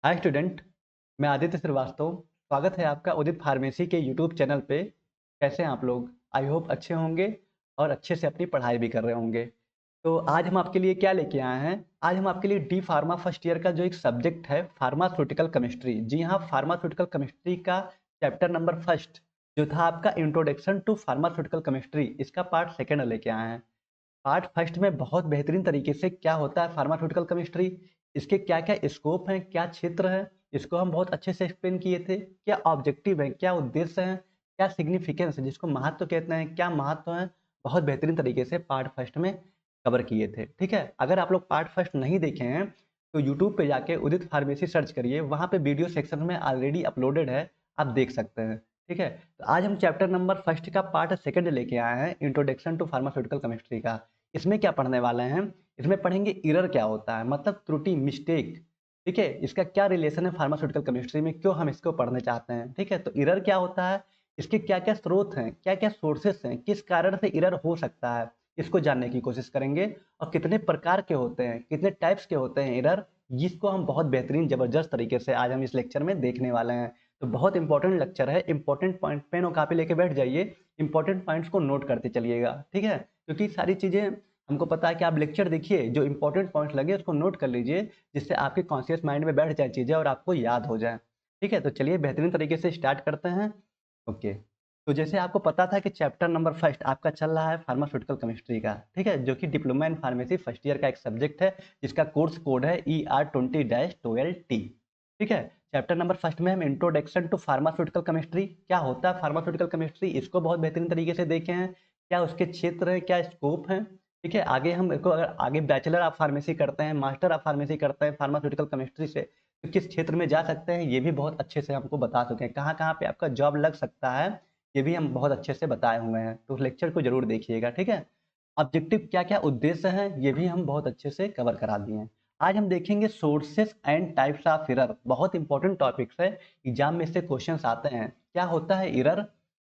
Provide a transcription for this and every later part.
Hi student. मैं आदित्य श्रीवास्तव। स्वागत है आपका उदित फार्मेसी के यूट्यूब चैनल पे। कैसे हैं आप लोग? आई होप अच्छे होंगे और अच्छे से अपनी पढ़ाई भी कर रहे होंगे। तो आज हम आपके लिए क्या लेके आए हैं? आज हम आपके लिए डी फार्मा फर्स्ट ईयर का जो एक सब्जेक्ट है फार्मास्यूटिकल केमिस्ट्री, जी हाँ, फार्मास्यूटिकल केमिस्ट्री का चैप्टर नंबर फर्स्ट जो था आपका इंट्रोडक्शन टू फार्मास्यूटिकल केमिस्ट्री, इसका पार्ट सेकेंड लेके आए हैं। पार्ट फर्स्ट में बहुत बेहतरीन तरीके से क्या होता है फार्मास्यूटिकल केमिस्ट्री, इसके क्या क्या स्कोप हैं, क्या क्षेत्र है, इसको हम बहुत अच्छे से एक्सप्लेन किए थे। क्या ऑब्जेक्टिव है, क्या उद्देश्य है, क्या सिग्निफिकेंस है जिसको महत्व कहते हैं, क्या महत्व है, बहुत बेहतरीन तरीके से पार्ट फर्स्ट में कवर किए थे। ठीक है, अगर आप लोग पार्ट फर्स्ट नहीं देखे हैं तो यूट्यूब पे जाके उदित फार्मेसी सर्च करिए, वहाँ पे वीडियो सेक्शन में ऑलरेडी अपलोडेड है, आप देख सकते हैं। ठीक है, तो आज हम चैप्टर नंबर फर्स्ट का पार्ट सेकंड लेके आए हैं, इंट्रोडक्शन टू फार्मास्यूटिकल केमिस्ट्री का। इसमें क्या पढ़ने वाले हैं? इसमें पढ़ेंगे एरर क्या होता है, मतलब त्रुटि, मिस्टेक। ठीक है, इसका क्या रिलेशन है फार्मास्यूटिकल केमिस्ट्री में, क्यों हम इसको पढ़ने चाहते हैं। ठीक है, तो एरर क्या होता है, इसके क्या क्या स्रोत हैं, क्या क्या सोर्सेस हैं, किस कारण से एरर हो सकता है, इसको जानने की कोशिश करेंगे। और कितने प्रकार के होते हैं, कितने टाइप्स के होते हैं एरर, जिसको हम बहुत बेहतरीन जबरदस्त तरीके से आज हम इस लेक्चर में देखने वाले हैं। तो बहुत इंपॉर्टेंट लेक्चर है, इंपॉर्टेंट पॉइंट पेन और कॉपी लेके बैठ जाइए, इंपॉर्टेंट पॉइंट्स को नोट करते चलिएगा। ठीक है, क्योंकि सारी चीजें हमको पता है कि आप लेक्चर देखिए, जो इंपॉर्टेंट पॉइंट्स लगे उसको नोट कर लीजिए, जिससे आपके कॉन्शियस माइंड में बैठ जाए चीजें और आपको याद हो जाए। ठीक है, तो चलिए बेहतरीन तरीके से स्टार्ट करते हैं। ओके, तो जैसे आपको पता था कि चैप्टर नंबर फर्स्ट आपका चल रहा है फार्मास्यूटिकल केमिस्ट्री का। ठीक है, जो कि diploma in pharmacy first year का एक सब्जेक्ट है, जिसका कोर्स कोड है ER20-12T। ठीक है, चैप्टर नंबर फर्स्ट में हम इंट्रोडक्शन टू फार्मास्यूटिकल केमिस्ट्री, क्या होता है फार्मास्यूटिकल केमिस्ट्री, इसको बहुत बेहतरीन तरीके से देखे हैं। क्या उसके क्षेत्र है, क्या स्कोप है। ठीक है, आगे हम इसको अगर आगे बैचलर ऑफ फार्मेसी करते हैं, मास्टर ऑफ फार्मेसी करते हैं फार्मास्यूटिकल केमिस्ट्री से, तो किस क्षेत्र में जा सकते हैं ये भी बहुत अच्छे से हमको बता चुके हैं। कहाँ कहाँ पे आपका जॉब लग सकता है ये भी हम बहुत अच्छे से बताए हुए हैं, तो लेक्चर को जरूर देखिएगा। ठीक है, ऑब्जेक्टिव क्या क्या उद्देश्य हैं ये भी हम बहुत अच्छे से कवर करा दिए हैं। आज हम देखेंगे sources and types of error, बहुत इंपॉर्टेंट टॉपिक्स है, एग्जाम में इससे क्वेश्चंस आते हैं। क्या होता है एरर,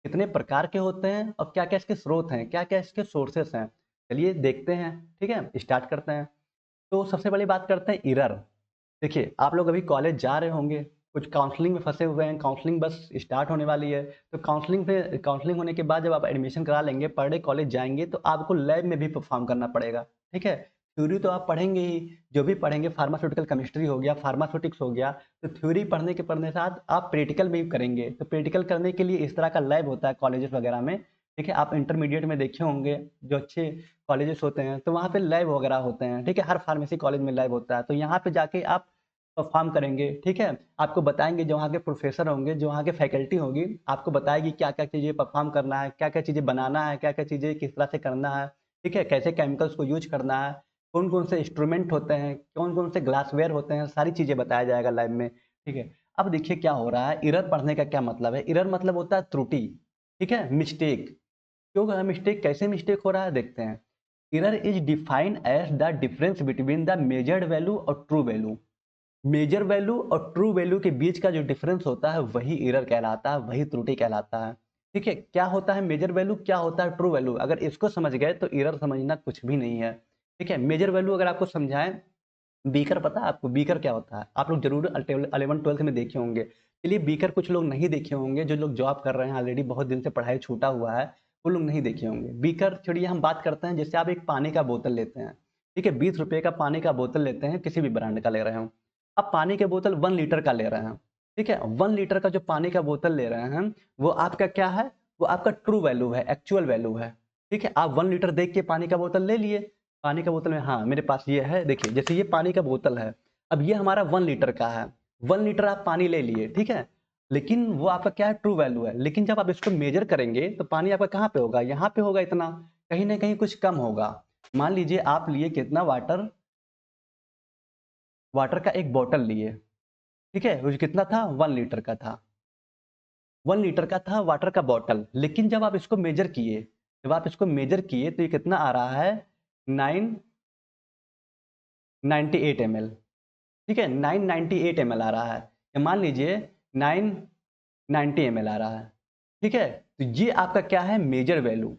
कितने प्रकार के होते हैं, और क्या क्या इसके स्रोत हैं, क्या क्या इसके सोर्सेस हैं। चलिए देखते हैं। ठीक है, स्टार्ट करते हैं। तो सबसे पहले बात करते हैं एरर। देखिए, आप लोग अभी कॉलेज जा रहे होंगे, कुछ काउंसलिंग में फंसे हुए हैं, काउंसलिंग बस स्टार्ट होने वाली है। तो काउंसलिंग होने के बाद जब आप एडमिशन करा लेंगे, पर डे कॉलेज जाएंगे, तो आपको लैब में भी परफॉर्म करना पड़ेगा। ठीक है, थ्योरी तो आप पढ़ेंगे ही, जो भी पढ़ेंगे, फार्मास्यूटिकल केमिस्ट्री हो गया, फार्मास्यूटिक्स हो गया, तो थ्योरी पढ़ने के पढ़ने साथ आप प्रैक्टिकल भी करेंगे। तो प्रैक्टिकल करने के लिए इस तरह का लैब होता है कॉलेजेस वगैरह में। ठीक है, आप इंटरमीडिएट में देखे होंगे, जो अच्छे कॉलेजेस होते हैं तो वहाँ पे लैब वगैरह होते हैं। ठीक है, हर फार्मेसी कॉलेज में लैब होता है, तो यहाँ पे जाके आप परफॉर्म करेंगे। ठीक है, आपको बताएंगे, जो वहाँ के प्रोफेसर होंगे, जो वहाँ के फैकल्टी होगी, आपको बताएगी क्या क्या चीज़ें परफॉर्म करना है, क्या क्या चीज़ें बनाना है, क्या क्या चीज़ें किस तरह से करना है। ठीक है, कैसे केमिकल्स को यूज करना है, कौन कौन से इंस्ट्रूमेंट होते हैं, कौन कौन से ग्लासवेयर होते हैं, सारी चीज़ें बताया जाएगा लैब में। ठीक है, अब देखिए क्या हो रहा है, एरर पढ़ने का क्या मतलब है। एरर मतलब होता है त्रुटि। ठीक है, मिस्टेक। क्यों कहा मिस्टेक, कैसे मिस्टेक हो रहा है देखते हैं। Error is defined as the difference between the measured value और ट्रू वैल्यू। मेजर वैल्यू और ट्रू वैल्यू के बीच का जो डिफरेंस होता है वही एरर कहलाता है, वही त्रुटि कहलाता है। ठीक है, क्या होता है मेजर वैल्यू, क्या होता है ट्रू वैल्यू, अगर इसको समझ गए तो एरर समझना कुछ भी नहीं है। ठीक है, मेजर वैल्यू अगर आपको समझाएं, बीकर पता है आपको बीकर क्या होता है? आप लोग जरूर 11 12 में देखे होंगे। चलिए, बीकर कुछ लोग नहीं देखे होंगे, जो लोग जॉब कर रहे हैं ऑलरेडी, बहुत दिन से पढ़ाई छूटा हुआ है, वो लोग नहीं देखे होंगे बीकर। छोड़िए, हम बात करते हैं, जैसे आप एक पानी का बोतल लेते हैं। ठीक है, 20 रुपए का पानी का बोतल लेते हैं, किसी भी ब्रांड का ले रहे हो। अब पानी के बोतल 1 लीटर का ले रहे हैं। ठीक है, 1 लीटर का जो पानी का बोतल ले रहे हैं, वो आपका क्या है, वो आपका ट्रू वैल्यू है, एक्चुअल वैल्यू है। ठीक है, आप 1 लीटर देख के पानी का बोतल ले लिए। पानी का बोतल में, हाँ मेरे पास ये है, देखिए जैसे ये पानी का बोतल है, अब ये हमारा 1 लीटर का है। 1 लीटर आप पानी ले लिए, ठीक है, लेकिन वो आपका क्या है, ट्रू वैल्यू है। लेकिन जब आप इसको मेजर करेंगे तो पानी आपका कहाँ पे होगा, यहाँ पे होगा इतना, कहीं ना कहीं कुछ कम होगा। मान लीजिए आप लिए कितना वाटर, वाटर का एक बॉटल लिए। ठीक है, वो कितना था, 1 लीटर का था। 1 लीटर का था वाटर का बॉटल, लेकिन जब आप इसको मेजर किए, जब आप इसको मेजर किए तो ये कितना आ रहा है, 998 ml। ठीक है, 998 ml आ रहा है, या मान लीजिए 990 ml आ रहा है। ठीक है, तो ये आपका क्या है, मेजर वैल्यू,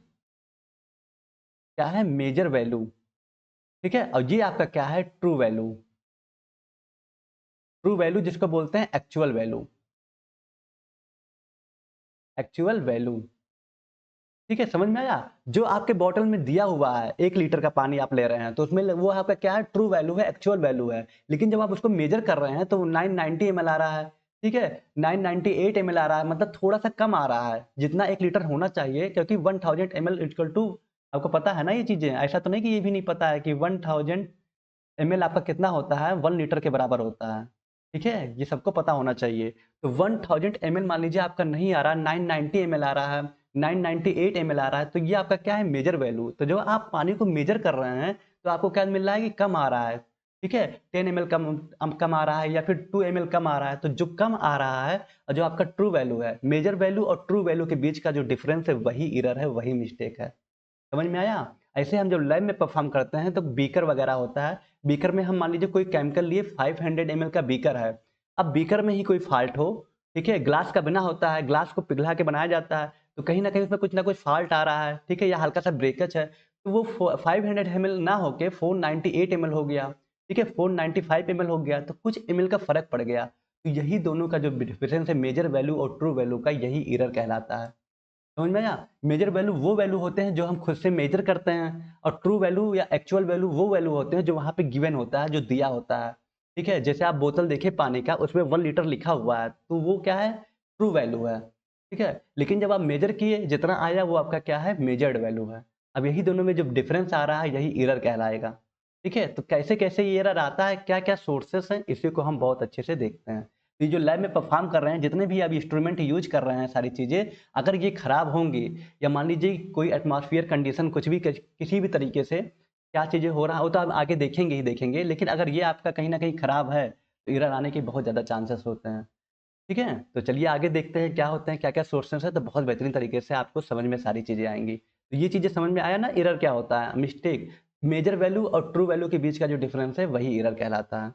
क्या है, मेजर वैल्यू। ठीक है, और ये आपका क्या है, ट्रू वैल्यू। ट्रू वैल्यू जिसको बोलते हैं एक्चुअल वैल्यू, एक्चुअल वैल्यू। ठीक है, समझ में आया? जो आपके बॉटल में दिया हुआ है 1 लीटर का पानी आप ले रहे हैं तो उसमें वो आपका क्या है, ट्रू वैल्यू है, एक्चुअल वैल्यू है। लेकिन जब आप उसको मेजर कर रहे हैं तो 990 ml आ रहा है, ठीक है, 998 ml आ रहा है, मतलब थोड़ा सा कम आ रहा है जितना 1 लीटर होना चाहिए, क्योंकि 1000 ml इक्वल टू, आपको पता है ना ये चीजें, ऐसा तो नहीं कि ये भी नहीं पता है कि 1000 ml आपका कितना होता है, 1 लीटर के बराबर होता है। ठीक है, ये सबको पता होना चाहिए। तो 1000 ml मान लीजिए आपका नहीं आ रहा, 990 ml आ रहा है, 998 ml आ रहा है, तो ये आपका क्या है, मेजर वैल्यू। तो जब आप पानी को मेजर कर रहे हैं तो आपको क्या मिल रहा है कि कम आ रहा है। ठीक है, 10 ml कम आ रहा है या फिर 2 ml कम आ रहा है। तो जो कम आ रहा है और जो आपका ट्रू वैल्यू है, मेजर वैल्यू और ट्रू वैल्यू के बीच का जो डिफरेंस है वही एरर है, वही मिस्टेक है। समझ में आया? ऐसे हम जब लैब में परफॉर्म करते हैं तो बीकर वगैरह होता है, बीकर में हम मान लीजिए कोई केमिकल लिए, 500 ml का बीकर है। अब बीकर में ही कोई फॉल्ट हो, ठीक है, ग्लास का बना होता है, ग्लास को पिघला के बनाया जाता है, तो कहीं ना कहीं उसमें कुछ ना कुछ फॉल्ट आ रहा है, ठीक है, या हल्का सा ब्रेकेज है, तो वो 500 ml ना होके 498 ml हो गया, ठीक है, 495 ml हो गया, तो कुछ ml का फर्क पड़ गया। तो यही दोनों का जो डिफरेंस है मेजर वैल्यू और ट्रू वैल्यू का, यही एरर कहलाता है। समझ में आया? मेजर वैल्यू वो वैल्यू होते हैं जो हम खुद से मेजर करते हैं, और ट्रू वैल्यू या एक्चुअल वैल्यू वो वैल्यू होते हैं जो वहां पे गिवन होता है, जो दिया होता है। ठीक है, जैसे आप बोतल देखिए पानी का, उसमें 1 लीटर लिखा हुआ है, तो वो क्या है, ट्रू वैल्यू है। ठीक है, लेकिन जब आप मेजर किए जितना आया वो आपका क्या है, मेजर्ड वैल्यू है। अब यही दोनों में जो डिफरेंस आ रहा है यही एरर कहलाएगा। ठीक है, तो कैसे कैसे ये एरर आता है, क्या क्या सोर्सेस हैं, इसी को हम बहुत अच्छे से देखते हैं। तो ये जो लैब में परफॉर्म कर रहे हैं, जितने भी अब इंस्ट्रूमेंट यूज कर रहे हैं, सारी चीजें अगर ये खराब होंगी, या मान लीजिए कोई एटमॉस्फेयर कंडीशन कुछ भी किसी भी तरीके से क्या चीजें हो रहा हो, तो आप आगे देखेंगे ही देखेंगे, लेकिन अगर ये आपका कहीं ना कहीं खराब है तो एरर आने के बहुत ज्यादा चांसेस होते हैं। ठीक है, तो चलिए आगे देखते हैं क्या होते हैं, क्या क्या सोर्सेस है, तो बहुत बेहतरीन तरीके से आपको समझ में सारी चीजें आएंगी। तो ये चीजें समझ में आया ना, एरर क्या होता है, मिस्टेक, मेजर वैल्यू और ट्रू वैल्यू के बीच का जो डिफरेंस है वही एरर कहलाता है।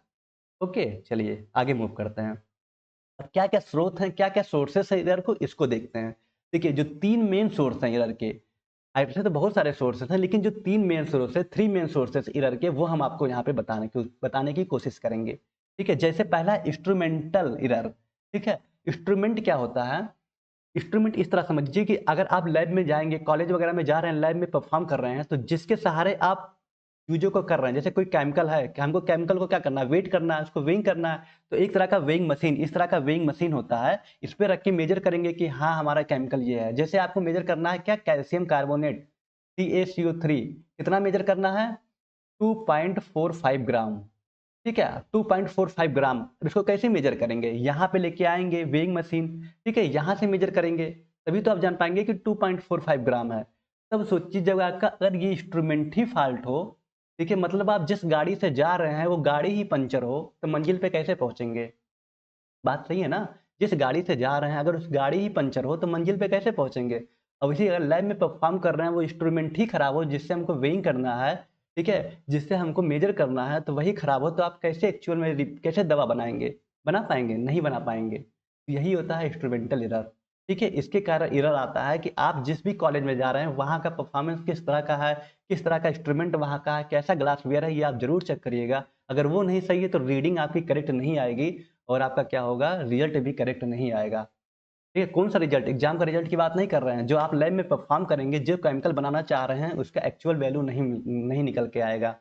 ओके, चलिए आगे मूव करते हैं। अब क्या क्या स्रोत हैं, क्या क्या सोर्सेस है एरर को, इसको देखते हैं। देखिए, जो 3 मेन सोर्स हैं एरर के, ऐसे तो बहुत सारे सोर्सेस हैं, लेकिन जो 3 मेन सोर्स है, 3 मेन सोर्सेस एरर के, वो हम आपको यहाँ पे बताने की कोशिश करेंगे। ठीक है, जैसे पहला इंस्ट्रूमेंटल एरर। ठीक है, इंस्ट्रूमेंट क्या होता है, इंस्ट्रूमेंट इस तरह समझिए कि अगर आप लैब में जाएंगे, कॉलेज वगैरह में जा रहे हैं, लैब में परफॉर्म कर रहे हैं, तो जिसके सहारे आप चीजों को कर रहे हैं, जैसे कोई केमिकल है कि हमको केमिकल को क्या करना है, वेट करना है, उसको वेइंग करना है, तो एक तरह का वेइंग मशीन, इस तरह का वेइंग मशीन होता है, इस पे रख के मेजर करेंगे कि हाँ हमारा केमिकल ये है। जैसे आपको मेजर करना है क्या, कैल्शियम कार्बोनेट, CaCO3, कितना मेजर करना है, 2.45 ग्राम। ठीक है, 2.45 ग्राम। अब इसको कैसे मेजर करेंगे, यहाँ पे लेके आएंगे वेइंग मशीन, ठीक है, यहाँ से मेजर करेंगे, तभी तो आप जान पाएंगे कि 2.45 ग्राम है। तब सोचिए जब आपका अगर ये इंस्ट्रूमेंट ही फॉल्ट हो, ठीक है, मतलब आप जिस गाड़ी से जा रहे हैं वो गाड़ी ही पंचर हो, तो मंजिल पे कैसे पहुंचेंगे? बात सही है ना? जिस गाड़ी से जा रहे हैं अगर उस गाड़ी ही पंचर हो तो मंजिल पे कैसे पहुंचेंगे? अब इसी अगर लैब में परफॉर्म कर रहे हैं, वो इंस्ट्रूमेंट ही खराब हो जिससे हमको वेइंग करना है, ठीक है, जिससे हमको मेजर करना है, तो वही खराब हो, तो आप कैसे एक्चुअल में कैसे दवा बनाएंगे, बना पाएंगे? नहीं बना पाएंगे। तो यही होता है इंस्ट्रूमेंटल एरर। ठीक है, इसके कारण एरर आता है कि आप जिस भी कॉलेज में जा रहे हैं वहाँ का परफॉर्मेंस किस तरह का है, किस तरह का इंस्ट्रूमेंट वहाँ का है, कैसा ग्लास वेयर है, ये आप जरूर चेक करिएगा। अगर वो नहीं सही है तो रीडिंग आपकी करेक्ट नहीं आएगी, और आपका क्या होगा, रिजल्ट भी करेक्ट नहीं आएगा। ठीक है, कौन सा रिजल्ट, एग्जाम का रिजल्ट की बात नहीं कर रहे हैं, जो आप लैब में परफॉर्म करेंगे, जो केमिकल बनाना चाह रहे हैं उसका एक्चुअल वैल्यू नहीं नहीं निकल के आएगा।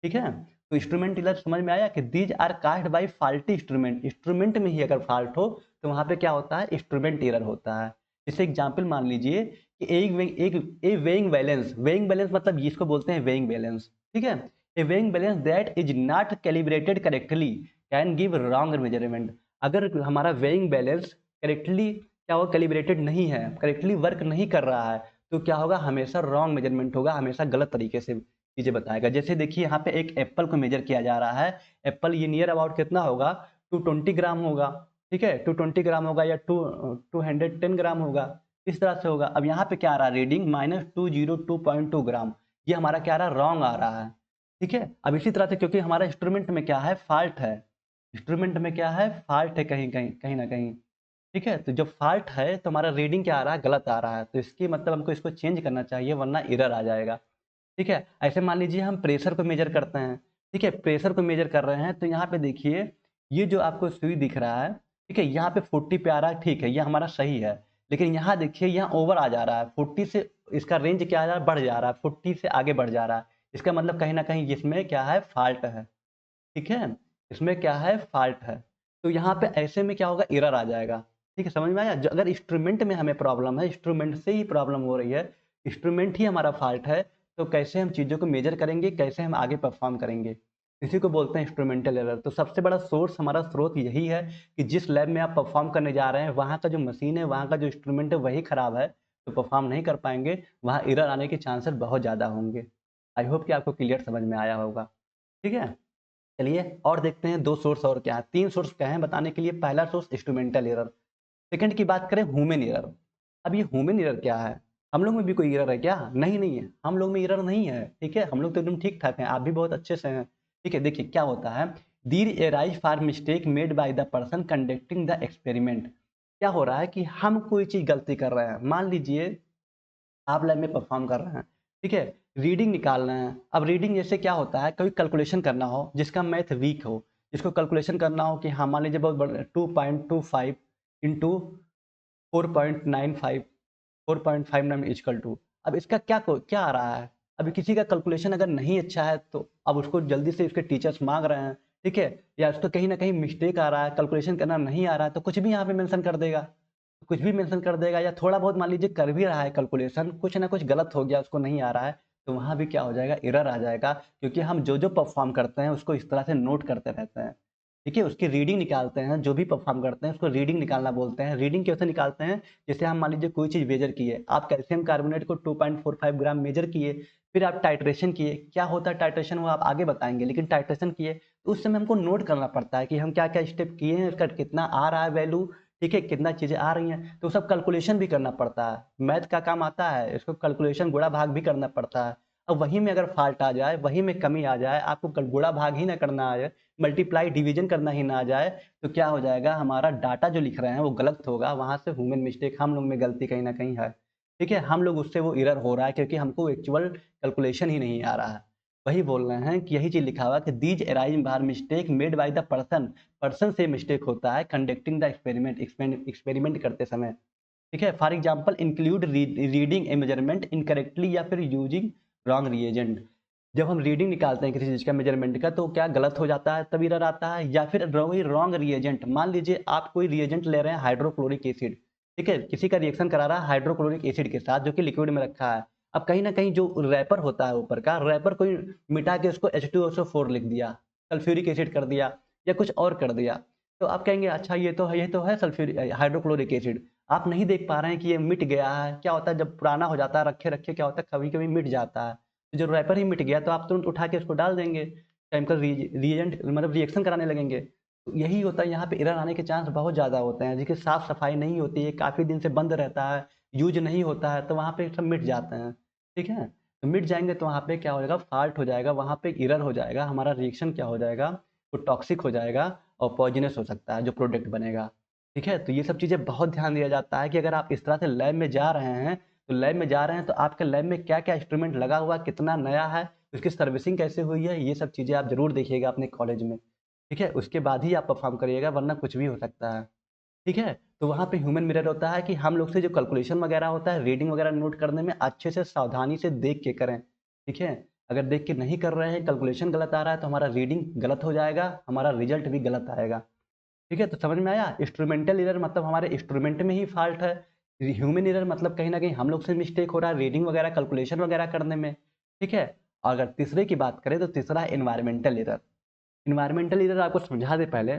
ठीक है, तो इंस्ट्रूमेंट एरर समझ में आया कि these are caused by faulty instrument, instrument में ही अगर फॉल्ट हो तो वहां पे क्या होता है, इंस्ट्रूमेंट एरर होता है। जैसे एग्जाम्पल मान लीजिए कि एक वेइंग बैलेंस, वेइंग बैलेंस मतलब इसको बोलते हैं वेइंग बैलेंस। ठीक है, a weighing balance that is not calibrated correctly can give wrong measurement. अगर हमारा वेइंग बैलेंस करेक्टली क्या वो कैलिब्रेटेड नहीं है, करेक्टली वर्क नहीं कर रहा है, तो क्या होगा, हमेशा रॉन्ग मेजरमेंट होगा, हमेशा गलत तरीके से चीजें बताएगा। जैसे देखिए यहाँ पे एक एप्पल को मेजर किया जा रहा है, एप्पल ये नियर अबाउट कितना होगा, 220 ग्राम होगा। ठीक है, 220 ग्राम होगा या 210 ग्राम होगा, इस तरह से होगा। अब यहाँ पे क्या आ रहा है, रीडिंग -202.2 ग्राम, ये हमारा क्या आ रहा है, रॉन्ग आ रहा है। ठीक है, अब इसी तरह से क्योंकि हमारा इंस्ट्रूमेंट में क्या है, फॉल्ट है, इंस्ट्रूमेंट में क्या है, फॉल्ट है, कहीं कहीं कहीं ना कहीं। ठीक है, तो जब फॉल्ट है तो हमारा रीडिंग क्या आ रहा है, गलत आ रहा है, तो इसकी मतलब हमको इसको चेंज करना चाहिए वरना एरर आ जाएगा। ठीक है, ऐसे मान लीजिए हम प्रेशर को मेजर करते हैं, ठीक है, प्रेशर को मेजर कर रहे हैं, तो यहाँ पे देखिए ये जो आपको सुई दिख रहा है, ठीक है, यहाँ पे 40 पे आ रहा है, ठीक है, ये हमारा सही है। लेकिन यहाँ देखिए, यहाँ ओवर आ जा रहा है 40 से, इसका रेंज क्या आ रहा है, बढ़ जा रहा है, 40 से आगे बढ़ जा रहा है। इसका मतलब कहीं ना कहीं इसमें क्या है, फॉल्ट है। ठीक है, इसमें क्या है, फॉल्ट है। तो यहाँ पे ऐसे में क्या होगा, एरर आ जाएगा। ठीक है, समझ में आया। अगर इंस्ट्रूमेंट में हमें प्रॉब्लम है, इंस्ट्रूमेंट से ही प्रॉब्लम हो रही है, इंस्ट्रूमेंट ही हमारा फॉल्ट है, तो कैसे हम चीज़ों को मेजर करेंगे, कैसे हम आगे परफॉर्म करेंगे, इसी को बोलते हैं इंस्ट्रूमेंटल एरर। तो सबसे बड़ा सोर्स, हमारा स्रोत यही है कि जिस लैब में आप परफॉर्म करने जा रहे हैं, वहाँ का जो मशीन है, वहाँ का जो इंस्ट्रूमेंट है, वही खराब है, तो परफॉर्म नहीं कर पाएंगे, वहाँ एरर आने के चांसेस बहुत ज़्यादा होंगे। आई होप कि आपको क्लियर समझ में आया होगा। ठीक है, चलिए और देखते हैं दो सोर्स और क्या है, तीन सोर्स क्या है बताने के लिए। पहला सोर्स इंस्ट्रूमेंटल एरर। सेकंड की बात करें, ह्यूमन एरर। अब ये ह्यूमन एरर क्या है, हम लोग में भी कोई एरर है क्या? नहीं, नहीं है, हम लोग में एरर नहीं है। ठीक है, हम लोग तो एकदम ठीक ठाक हैं, आप भी बहुत अच्छे से हैं। ठीक है, देखिए क्या होता है, दीर arise for mistake made by the person conducting the experiment. क्या हो रहा है कि हम कोई चीज गलती कर रहे हैं, मान लीजिए आप लैब में परफॉर्म कर रहे हैं, ठीक है, रीडिंग निकालना है। अब रीडिंग जैसे क्या होता है, कोई कैलकुलेशन करना हो जिसका मैथ वीक हो, जिसको कैलकुलेशन करना हो कि हाँ मान लीजिए बहुत बड़ा 2.25 इंटू 4.95, 4.59 इक्वल टू। अब इसका क्या आ रहा है, अभी किसी का कैलकुलेशन अगर नहीं अच्छा है तो अब उसको जल्दी से उसके टीचर्स मांग रहे हैं, ठीक है, या उसको कहीं ना कहीं मिस्टेक आ रहा है, कैलकुलेशन करना नहीं आ रहा है, तो कुछ भी यहाँ पे मेंशन कर देगा, कुछ भी मेंशन कर देगा। या थोड़ा बहुत मान लीजिए कर भी रहा है कैलकुलेशन, कुछ ना कुछ गलत हो गया, उसको नहीं आ रहा है, तो वहाँ भी क्या हो जाएगा, एरर आ जाएगा। क्योंकि हम जो जो परफॉर्म करते हैं उसको इस तरह से नोट करते रहते हैं। ठीक है, उसकी रीडिंग निकालते हैं, जो भी परफॉर्म करते हैं उसको रीडिंग निकालना बोलते हैं। रीडिंग कैसे निकालते हैं, जैसे हम मान लीजिए कोई चीज़ मेजर किए, आप कैल्शियम कार्बोनेट को 2.45 ग्राम मेजर किए, फिर आप टाइट्रेशन किए। क्या होता है टाइट्रेशन, वो आप आगे बताएंगे, लेकिन टाइट्रेशन किए तो उस समय हमको नोट करना पड़ता है कि हम क्या क्या स्टेप किए हैं, उसका कितना आ रहा है वैल्यू, ठीक है, कितना चीज़ें आ रही हैं, तो सब कैलकुलेशन भी करना पड़ता है। मैथ का काम आता है, इसको कैलकुलेशन गुणा भाग भी करना पड़ता है। अब वहीं में अगर फॉल्ट आ जाए, वहीं में कमी आ जाए, आपको गुणा भाग ही ना करना आ जाए, मल्टीप्लाई डिवीजन करना ही ना आ जाए, तो क्या हो जाएगा, हमारा डाटा जो लिख रहे हैं वो गलत होगा, वहाँ से ह्यूमन मिस्टेक, हम लोग में गलती कहीं ना कहीं है। ठीक है, हम लोग उससे वो एरर हो रहा है क्योंकि हमको एक्चुअल कैलकुलेशन ही नहीं आ रहा है। वही बोल रहे हैं कि यही चीज़ लिखा हुआ कि these arise bar mistake made by the person, person से मिस्टेक होता है कंडक्टिंग द एक्सपेरिमेंट, एक्सपेरिमेंट करते समय। ठीक है, for example include reading A measurement incorrectly या फिर यूजिंग रॉन्ग रिएजेंट। जब हम रीडिंग निकालते हैं किसी चीज़ का मेजरमेंट का, तो क्या गलत हो जाता है तब एरर आता है, या फिर वही रॉन्ग रिएजेंट। मान लीजिए आप कोई रिएजेंट ले रहे हैं, हाइड्रोक्लोरिक एसिड, ठीक है, किसी का रिएक्शन करा रहा है हाइड्रोक्लोरिक एसिड के साथ जो कि लिक्विड में रखा है। अब कहीं ना कहीं जो रैपर होता है ऊपर का, रैपर कोई मिटा के उसको H2SO4 लिख दिया, सल्फ्यूरिक एसिड कर दिया, या कुछ और कर दिया, तो आप कहेंगे अच्छा ये तो है सल्फ्यूरिक हाइड्रोक्लोरिक एसिड। आप नहीं देख पा रहे हैं कि ये मिट गया है। क्या होता है जब पुराना हो जाता है, रखे रखे क्या होता है, कभी कभी मिट जाता है, तो जो रैपर ही मिट गया तो आप तुरंत उठा के उसको डाल देंगे, केमिकल रिएजेंट मतलब रिएक्शन कराने लगेंगे। तो यही होता है, यहाँ पे एरर आने के चांस बहुत ज़्यादा होते हैं। जिसकी साफ सफाई नहीं होती है, काफ़ी दिन से बंद रहता है, यूज नहीं होता है, तो वहाँ पे सब मिट जाते हैं। ठीक है, तो मिट जाएंगे तो वहाँ पे क्या हो जाएगा, फॉल्ट हो जाएगा, वहाँ पे एरर हो जाएगा, हमारा रिएक्शन क्या हो जाएगा, वो टॉक्सिक हो जाएगा और पॉइजनस हो सकता है जो प्रोडक्ट बनेगा। ठीक है, तो ये सब चीज़ें बहुत ध्यान दिया जाता है कि अगर आप इस तरह से लैब में जा रहे हैं, तो लैब में जा रहे हैं तो आपके लैब में क्या क्या इंस्ट्रूमेंट लगा हुआ है, कितना नया है, उसकी सर्विसिंग कैसे हुई है, ये सब चीज़ें आप जरूर देखिएगा अपने कॉलेज में। ठीक है, उसके बाद ही आप परफॉर्म करिएगा, वरना कुछ भी हो सकता है। ठीक है, तो वहाँ पे ह्यूमन मिरर होता है कि हम लोग से जो कैलकुलेशन वगैरह होता है, रीडिंग वगैरह नोट करने में अच्छे से सावधानी से देख के करें। ठीक है, अगर देख के नहीं कर रहे हैं, कैलकुलेशन गलत आ रहा है, तो हमारा रीडिंग गलत हो जाएगा, हमारा रिजल्ट भी गलत आएगा। ठीक है, तो समझ में आया, इंस्ट्रूमेंटल एरर मतलब हमारे इंस्ट्रूमेंट में ही फॉल्ट है। ह्यूमन एरर मतलब कहीं ना कहीं हम लोग से मिस्टेक हो रहा है रीडिंग वगैरह कैलकुलेशन वगैरह करने में। ठीक है, अगर तीसरे की बात करें तो तीसरा है एनवायरमेंटल एरर। एनवायरमेंटल एरर आपको समझा दे पहले।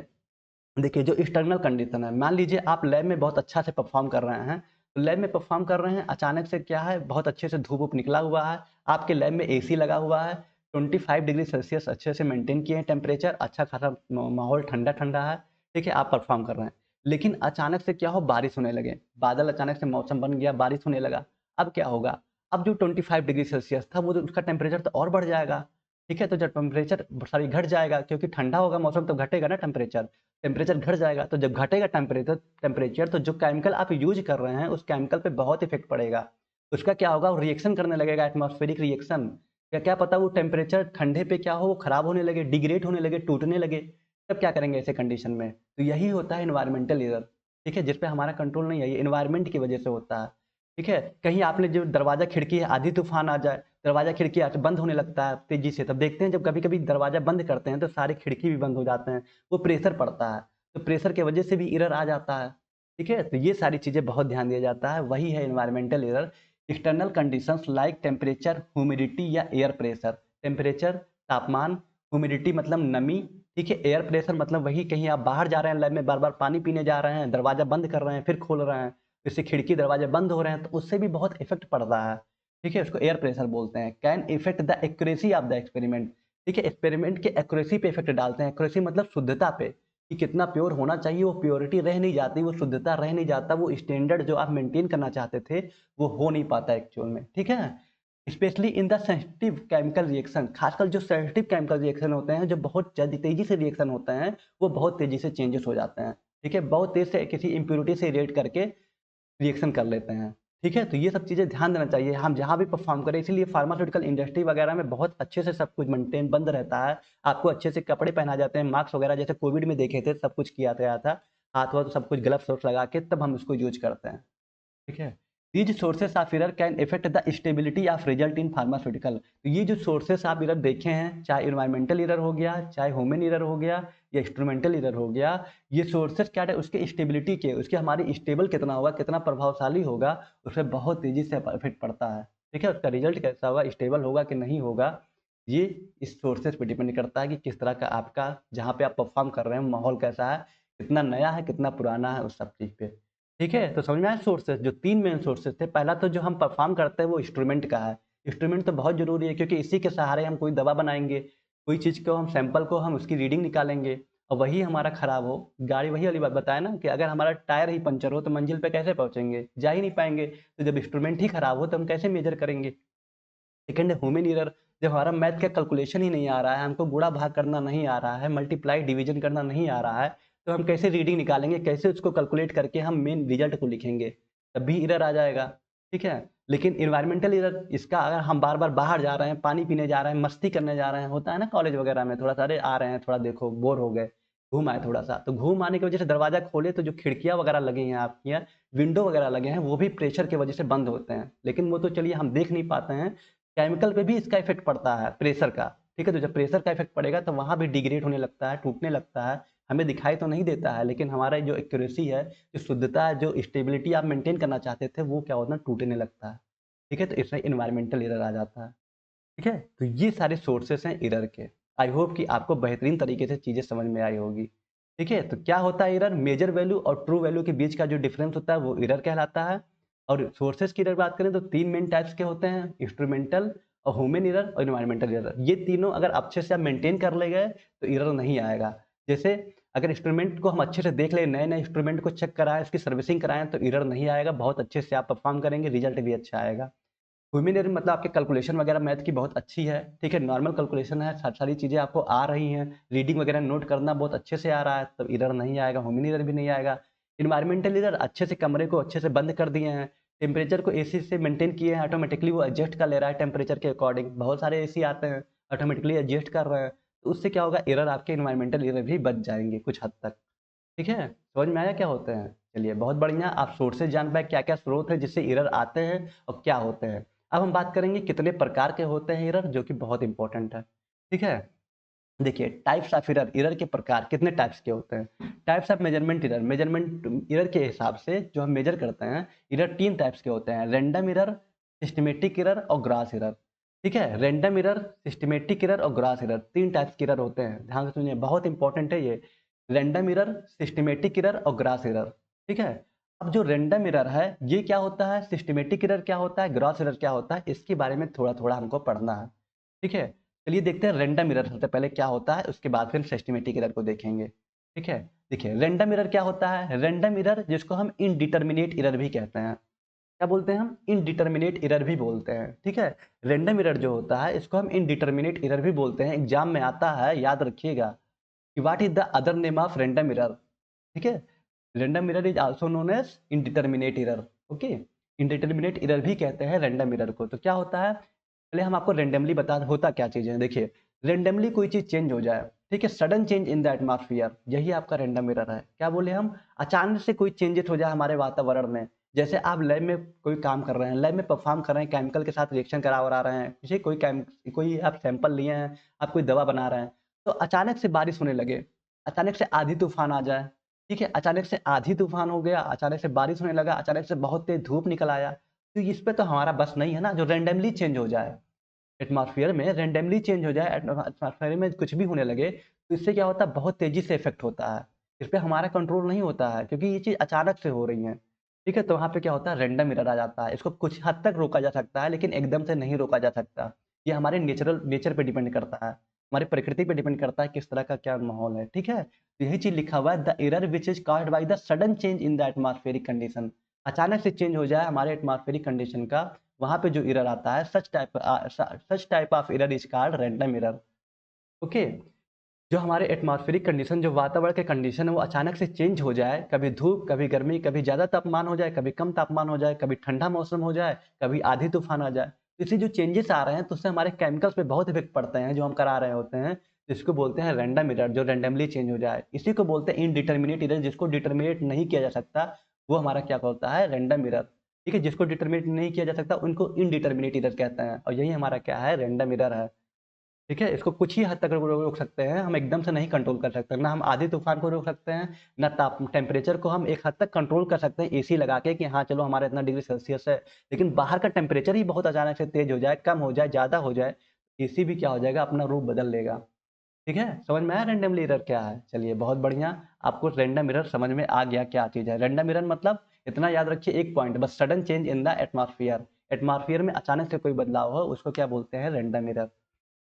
देखिए जो एक्सटर्नल कंडीशन है, मान लीजिए आप लैब में बहुत अच्छा से परफॉर्म कर रहे हैं, तो लैब में परफॉर्म कर रहे हैं, अचानक से क्या है, बहुत अच्छे से धूप वूप निकला हुआ है, आपके लैब में एसी लगा हुआ है, 25 डिग्री सेल्सियस अच्छे से मेंटेन किए हैं टेम्परेचर, अच्छा खासा माहौल ठंडा ठंडा है। ठीक है, आप परफॉर्म कर रहे हैं, लेकिन अचानक से क्या हो, बारिश होने लगे, बादल अचानक से मौसम बन गया, बारिश होने लगा। अब क्या होगा, अब जो 25 डिग्री सेल्सियस था वो तो उसका टेम्परेचर तो और बढ़ जाएगा। ठीक है, तो जब टेम्परेचर सॉरी घट जाएगा, क्योंकि ठंडा होगा मौसम तो घटेगा ना टेम्परेचर, टेम्परेचर घट जाएगा, तो जब घटेगा टेम्परेचर टेम्परेचर तो जो केमिकल आप यूज कर रहे हैं उस केमिकल पे बहुत इफेक्ट पड़ेगा। उसका क्या होगा, वो रिएक्शन करने लगेगा, एटमॉस्फेरिक रिएक्शन। क्या क्या पता वो टेम्परेचर ठंडे पे क्या हो, वो खराब होने लगे, डिग्रेड होने लगे, टूटने लगे। तब क्या करेंगे ऐसे कंडीशन में? तो यही होता है इन्वायरमेंटल एरर, ठीक है, जिस पे हमारा कंट्रोल नहीं है, ये इन्वायरमेंट की वजह से होता है, ठीक है। कहीं आपने जो दरवाजा खिड़की है, आधी तूफान आ जाए, दरवाजा खिड़की बंद होने लगता है तेजी से, तब देखते हैं जब कभी कभी दरवाजा बंद करते हैं तो सारे खिड़की भी बंद हो जाते हैं, वो प्रेशर पड़ता है, तो प्रेशर की वजह से भी एरर आ जाता है, ठीक है। तो ये सारी चीजें बहुत ध्यान दिया जाता है, वही है environmental error. External conditions like temperature, humidity या एयर प्रेशर। टेम्परेचर, तापमान, ह्यूमिडिटी मतलब नमी, ठीक है। एयर प्रेशर मतलब वही, कहीं आप बाहर जा रहे हैं, लैब में बार बार पानी पीने जा रहे हैं, दरवाजा बंद कर रहे हैं फिर खोल रहे हैं, इससे खिड़की दरवाजे बंद हो रहे हैं, तो उससे भी बहुत इफेक्ट पड़ रहा है, ठीक है। उसको एयर प्रेशर बोलते हैं। Can effect the accuracy of the experiment, ठीक है। एक्सपेरिमेंट के एक्यूरेसी पे इफेक्ट डालते हैं। एक्यूरेसी मतलब शुद्धता पे, कि कितना प्योर होना चाहिए, वो प्योरिटी रह नहीं जाती, वो शुद्धता रह नहीं जाता, वो स्टैंडर्ड जो आप मेंटेन करना चाहते थे वो हो नहीं पाता एक्चुअल में, ठीक है। Specially in the sensitive chemical reaction, खासकर जो सेंसिटिव केमिकल रिएक्शन होते हैं, जो बहुत तेजी से रिएक्शन होते हैं, वो बहुत तेजी से चेंजेस हो जाते हैं, ठीक है। बहुत तेज से किसी इम्प्योरिटी से रिएक्ट करके रिएक्शन कर लेते हैं, ठीक है। तो ये सब चीज़ें ध्यान देना चाहिए हम जहाँ भी परफॉर्म करें, इसीलिए फार्मास्यूटिकल इंडस्ट्री वगैरह में बहुत अच्छे से सब कुछ मेंटेन बंद रहता है, आपको अच्छे से कपड़े पहना जाते हैं, मास्क वगैरह, जैसे कोविड में देखे थे सब कुछ किया गया था, हाथ वाथ सब कुछ ग्लव्स व्लव्स लगा के तब हम उसको यूज करते हैं, ठीक है। These sources of error can effect the stability of result in pharmaceutical. तो ये जो सोर्सेस आप एरर देखे हैं, चाहे इन्वायरमेंटल एरर हो गया, चाहे ह्यूमन एरर हो गया, या इंस्ट्रूमेंटल एरर हो गया, ये सोर्सेस क्या है, उसके स्टेबिलिटी के, उसके हमारी स्टेबल कितना होगा, कितना प्रभावशाली होगा, उससे बहुत तेजी से इफेक्ट पड़ता है, ठीक है। उसका रिजल्ट कैसा होगा, स्टेबल होगा कि नहीं होगा, ये इस सोर्सेस पे डिपेंड करता है कि किस तरह का आपका जहाँ पे आप परफॉर्म कर रहे हैं माहौल कैसा है, कितना नया है, कितना पुराना है, उस सब चीज़ पे, ठीक है। तो समझ में आया सोर्सेस, जो 3 मेन सोर्सेस थे। पहला तो जो हम परफॉर्म करते हैं वो इंस्ट्रूमेंट का है। इंस्ट्रूमेंट तो बहुत ज़रूरी है, क्योंकि इसी के सहारे हम कोई दवा बनाएँगे, कोई चीज़ को हम सैंपल को हम उसकी रीडिंग निकालेंगे, और वही हमारा खराब हो, गाड़ी वही वाली बात बताया ना कि अगर हमारा टायर ही पंचर हो तो मंजिल पे कैसे पहुँचेंगे? जा ही नहीं पाएँगे। तो जब इंस्ट्रूमेंट ही खराब हो तो हम कैसे मेज़र करेंगे? सेकंड है ह्यूमन एरर। जब हमारा मैथ का कैलकुलेशन ही नहीं आ रहा है, हमको गुणा भाग करना नहीं आ रहा है, मल्टीप्लाई डिवीजन करना नहीं आ रहा है, तो हम कैसे रीडिंग निकालेंगे, कैसे उसको कैलकुलेट करके हम मेन रिजल्ट को लिखेंगे, तब भी एरर आ जाएगा, ठीक है। लेकिन इन्वायरमेंटल एरर, इसका अगर हम बार बार बाहर जा रहे हैं, पानी पीने जा रहे हैं, मस्ती करने जा रहे हैं, होता है ना कॉलेज वगैरह में, थोड़ा सा अरे आ रहे हैं, थोड़ा देखो बोर हो गए, घूम आए थोड़ा सा, तो घूम आने की वजह से दरवाजा खोले तो जो खिड़कियां वगैरह लगी हैं आपकी यहाँ, विंडो वगैरह लगे हैं, वो भी प्रेशर की वजह से बंद होते हैं, लेकिन वो तो चलिए हम देख नहीं पाते हैं, केमिकल पे भी इसका इफेक्ट पड़ता है प्रेशर का, ठीक है। तो जब प्रेशर का इफेक्ट पड़ेगा तो वहाँ भी डिग्रेड होने लगता है, टूटने लगता है, हमें दिखाई तो नहीं देता है, लेकिन हमारा जो एक्यूरेसी है, जो शुद्धता है, जो स्टेबिलिटी आप मेंटेन करना चाहते थे, वो क्या होता है, टूटने लगता है, ठीक है। तो इसमें इन्वायरमेंटल एरर आ जाता है, ठीक है। तो ये सारे सोर्सेस हैं एरर के। आई होप कि आपको बेहतरीन तरीके से चीज़ें समझ में आई होगी, ठीक है। तो क्या होता है एरर, मेजर वैल्यू और ट्रू वैल्यू के बीच का जो डिफरेंस होता है वो एरर कहलाता है। और सोर्सेस की अगर बात करें तो 3 मेन टाइप्स के होते हैं, इंस्ट्रूमेंटल और ह्यूमन एरर और एनवायरमेंटल एरर। ये तीनों अगर अच्छे से आप मेंटेन कर ले गए तो एरर नहीं आएगा। जैसे अगर इंस्ट्रूमेंट को हम अच्छे से देख लें, नए नए इंस्ट्रूमेंट को चेक कराएं, इसकी सर्विसिंग कराएं, तो एरर नहीं आएगा, बहुत अच्छे से आप परफॉर्म करेंगे, रिजल्ट भी अच्छा आएगा। ह्यूमन एरर मतलब आपके कैलकुलेशन वगैरह मैथ की बहुत अच्छी है, ठीक है, नॉर्मल कैलकुलेशन है, सारी चीज़ें आपको आ रही हैं, रीडिंग वगैरह नोट करना बहुत अच्छे से आ रहा है, तब एरर नहीं आएगा, ह्यूमन एरर भी नहीं आएगा। इन्वायरमेंटल एरर, अच्छे से कमरे को अच्छे से बंद कर दिए हैं, टेम्परेचर को एसी से मेंटेन किए हैं, ऑटोमेटिकली वो एडजस्ट कर ले रहा है टेम्परेचर के अकॉर्डिंग, बहुत सारे एसी आते हैं ऑटोमेटिकली एडजस्ट कर रहे हैं, तो उससे क्या होगा, एरर आपके इन्वायरमेंटल एरर भी बच जाएंगे कुछ हद तक, ठीक है। समझ में आया क्या होते हैं? चलिए बहुत बढ़िया, आप सोर्सेज जान पाए क्या क्या स्रोत है जिससे एरर आते हैं और क्या होते हैं। अब हम बात करेंगे कितने प्रकार के होते हैं एरर, जो कि बहुत इंपॉर्टेंट है, ठीक है। देखिए टाइप्स ऑफ एरर, एरर के प्रकार कितने टाइप्स के होते हैं। Types of measurement error, measurement error के हिसाब से जो हम मेजर करते हैं, एरर 3 टाइप्स के होते हैं, रैंडम एरर, सिस्टमेटिक एरर और ग्रॉस एरर, ठीक है। रैंडम एरर, सिस्टमेटिक एरर और ग्रॉस एरर, 3 टाइप्स के एरर होते हैं, ध्यान से सुनिए, बहुत इंपॉर्टेंट है ये। रैंडम एरर, सिस्टमेटिक एरर और ग्रॉस एरर, ठीक है। अब जो रैंडम एरर है ये क्या होता है, सिस्टमेटिक एरर क्या होता है, ग्रॉस एरर क्या होता है, इसके बारे में थोड़ा थोड़ा हमको पढ़ना है, ठीक है। चलिए देखते हैं रैंडम एरर सबसे पहले क्या होता है, उसके बाद फिर सिस्टमेटिक एरर को देखेंगे, ठीक है। देखिए रैंडम एरर क्या होता है, रैंडम एरर जिसको हम इनडिटर्मिनेट एरर भी कहते हैं, क्या बोलते हैं हम, इनडिटर्मिनेट एरर भी बोलते हैं, ठीक है। रैंडम एरर जो होता है इसको हम इनडिटर्मिनेट एरर भी बोलते हैं, एग्जाम में आता है, याद रखिएगा कि what is the other name of random error, ठीक है। Random error is also known as indeterminate error, okay. Indeterminate error भी कहते हैं रैंडम एरर को। तो क्या होता है, पहले हम आपको रैंडमली बता होता क्या चीज़ है। देखिए रैंडमली कोई चीज़ चेंज हो जाए, ठीक है, sudden change in the atmosphere, यही आपका रैंडम एरर है। क्या बोले हम, अचानक से कोई चेंजेस हो जाए हमारे वातावरण में। जैसे आप लैब में कोई काम कर रहे हैं, लैब में परफॉर्म कर रहे हैं, केमिकल के साथ रिएक्शन करा रहे हैं, किसी कोई आप सैंपल लिए हैं, आप कोई दवा बना रहे हैं, तो अचानक से बारिश होने लगे, अचानक से आंधी तूफान आ जाए, ठीक है, अचानक से आंधी तूफान हो गया, अचानक से बारिश होने लगा, अचानक से बहुत तेज धूप निकल आया, तो इस पे तो हमारा बस नहीं है ना, जो रैंडमली चेंज हो जाए एटमॉस्फेयर में, रैंडमली चेंज हो जाए एटमॉस्फेयर में कुछ भी होने लगे, तो इससे क्या होता है, बहुत तेजी से इफेक्ट होता है। इस पे हमारा कंट्रोल नहीं होता है, क्योंकि ये चीज़ अचानक से हो रही है। ठीक है, तो वहाँ पे क्या होता है, रैंडम एरर आ जाता है। इसको कुछ हद तक रोका जा सकता है, लेकिन एकदम से नहीं रोका जा सकता। ये हमारे नेचर पे डिपेंड करता है, हमारी प्रकृति पे डिपेंड करता है, किस तरह का क्या माहौल है। ठीक है, तो यही चीज़ लिखा हुआ है, the error which is caused by the sudden change in the atmospheric condition. अचानक से चेंज हो जाए हमारे एटमॉस्फेरिक कंडीशन का, वहाँ पे जो एरर आता है, such type of error is called random error. Okay, जो हमारे एटमॉस्फेरिक कंडीशन, जो वातावरण के कंडीशन है, वो अचानक से चेंज हो जाए, कभी धूप, कभी गर्मी, कभी ज़्यादा तापमान हो जाए, कभी कम तापमान हो जाए, कभी ठंडा मौसम हो जाए, कभी आधी तूफान आ जाए, तो इससे जो चेंजेस आ रहे हैं, तो उससे हमारे केमिकल्स पे बहुत इफेक्ट पड़ते हैं, जो हम करा रहे होते हैं, जिसको बोलते हैं रैंडम एरर, जो रैंडमली चेंज हो जाए। इसी को बोलते हैं इनडिटर्मिनेट एरर, जिसको डिटर्मिनेट नहीं किया जा सकता, वो हमारा क्या होता है, रैंडम एरर। ठीक है, जिसको डिटर्मिनेट नहीं किया जा सकता, उनको इनडिटर्मिनेट एरर कहते हैं, और यही हमारा क्या है, रैंडम एरर है। ठीक है, इसको कुछ ही हद तक रोक सकते हैं, हम एकदम से नहीं कंट्रोल कर सकते। ना हम आधी तूफान को रोक सकते हैं, ना टेम्परेचर को हम एक हद तक कंट्रोल कर सकते हैं एसी लगा के, कि हाँ चलो हमारा इतना डिग्री सेल्सियस है, लेकिन बाहर का टेम्परेचर ही बहुत अचानक से तेज हो जाए, कम हो जाए, ज़्यादा हो जाए, एसी भी क्या हो जाएगा, अपना रूप बदल लेगा। ठीक है, समझ में आया रैंडम एरर क्या है। चलिए, बहुत बढ़िया, आपको रैंडम एरर समझ में आ गया क्या चीज़ है। रैंडम एरर मतलब इतना याद रखिए, एक पॉइंट बस, sudden change in the atmosphere, atmosphere में अचानक से कोई बदलाव हो, उसको क्या बोलते हैं, रैंडम एरर।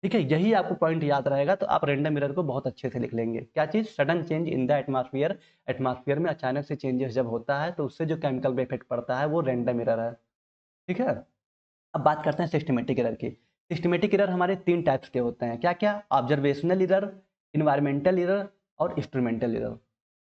ठीक है, यही आपको पॉइंट याद रहेगा, तो आप रैंडम एरर को बहुत अच्छे से लिख लेंगे। क्या चीज़, sudden change in the atmosphere, atmosphere में अचानक से चेंजेस जब होता है, तो उससे जो केमिकल पे इफेक्ट पड़ता है, वो रैंडम एरर है। ठीक है, अब बात करते हैं सिस्टमेटिक एरर की। सिस्टमेटिक एरर हमारे 3 टाइप्स के होते हैं, क्या-क्या? ऑब्जर्वेशनल एरर, एनवायरमेंटल एरर और इंस्ट्रूमेंटल एरर।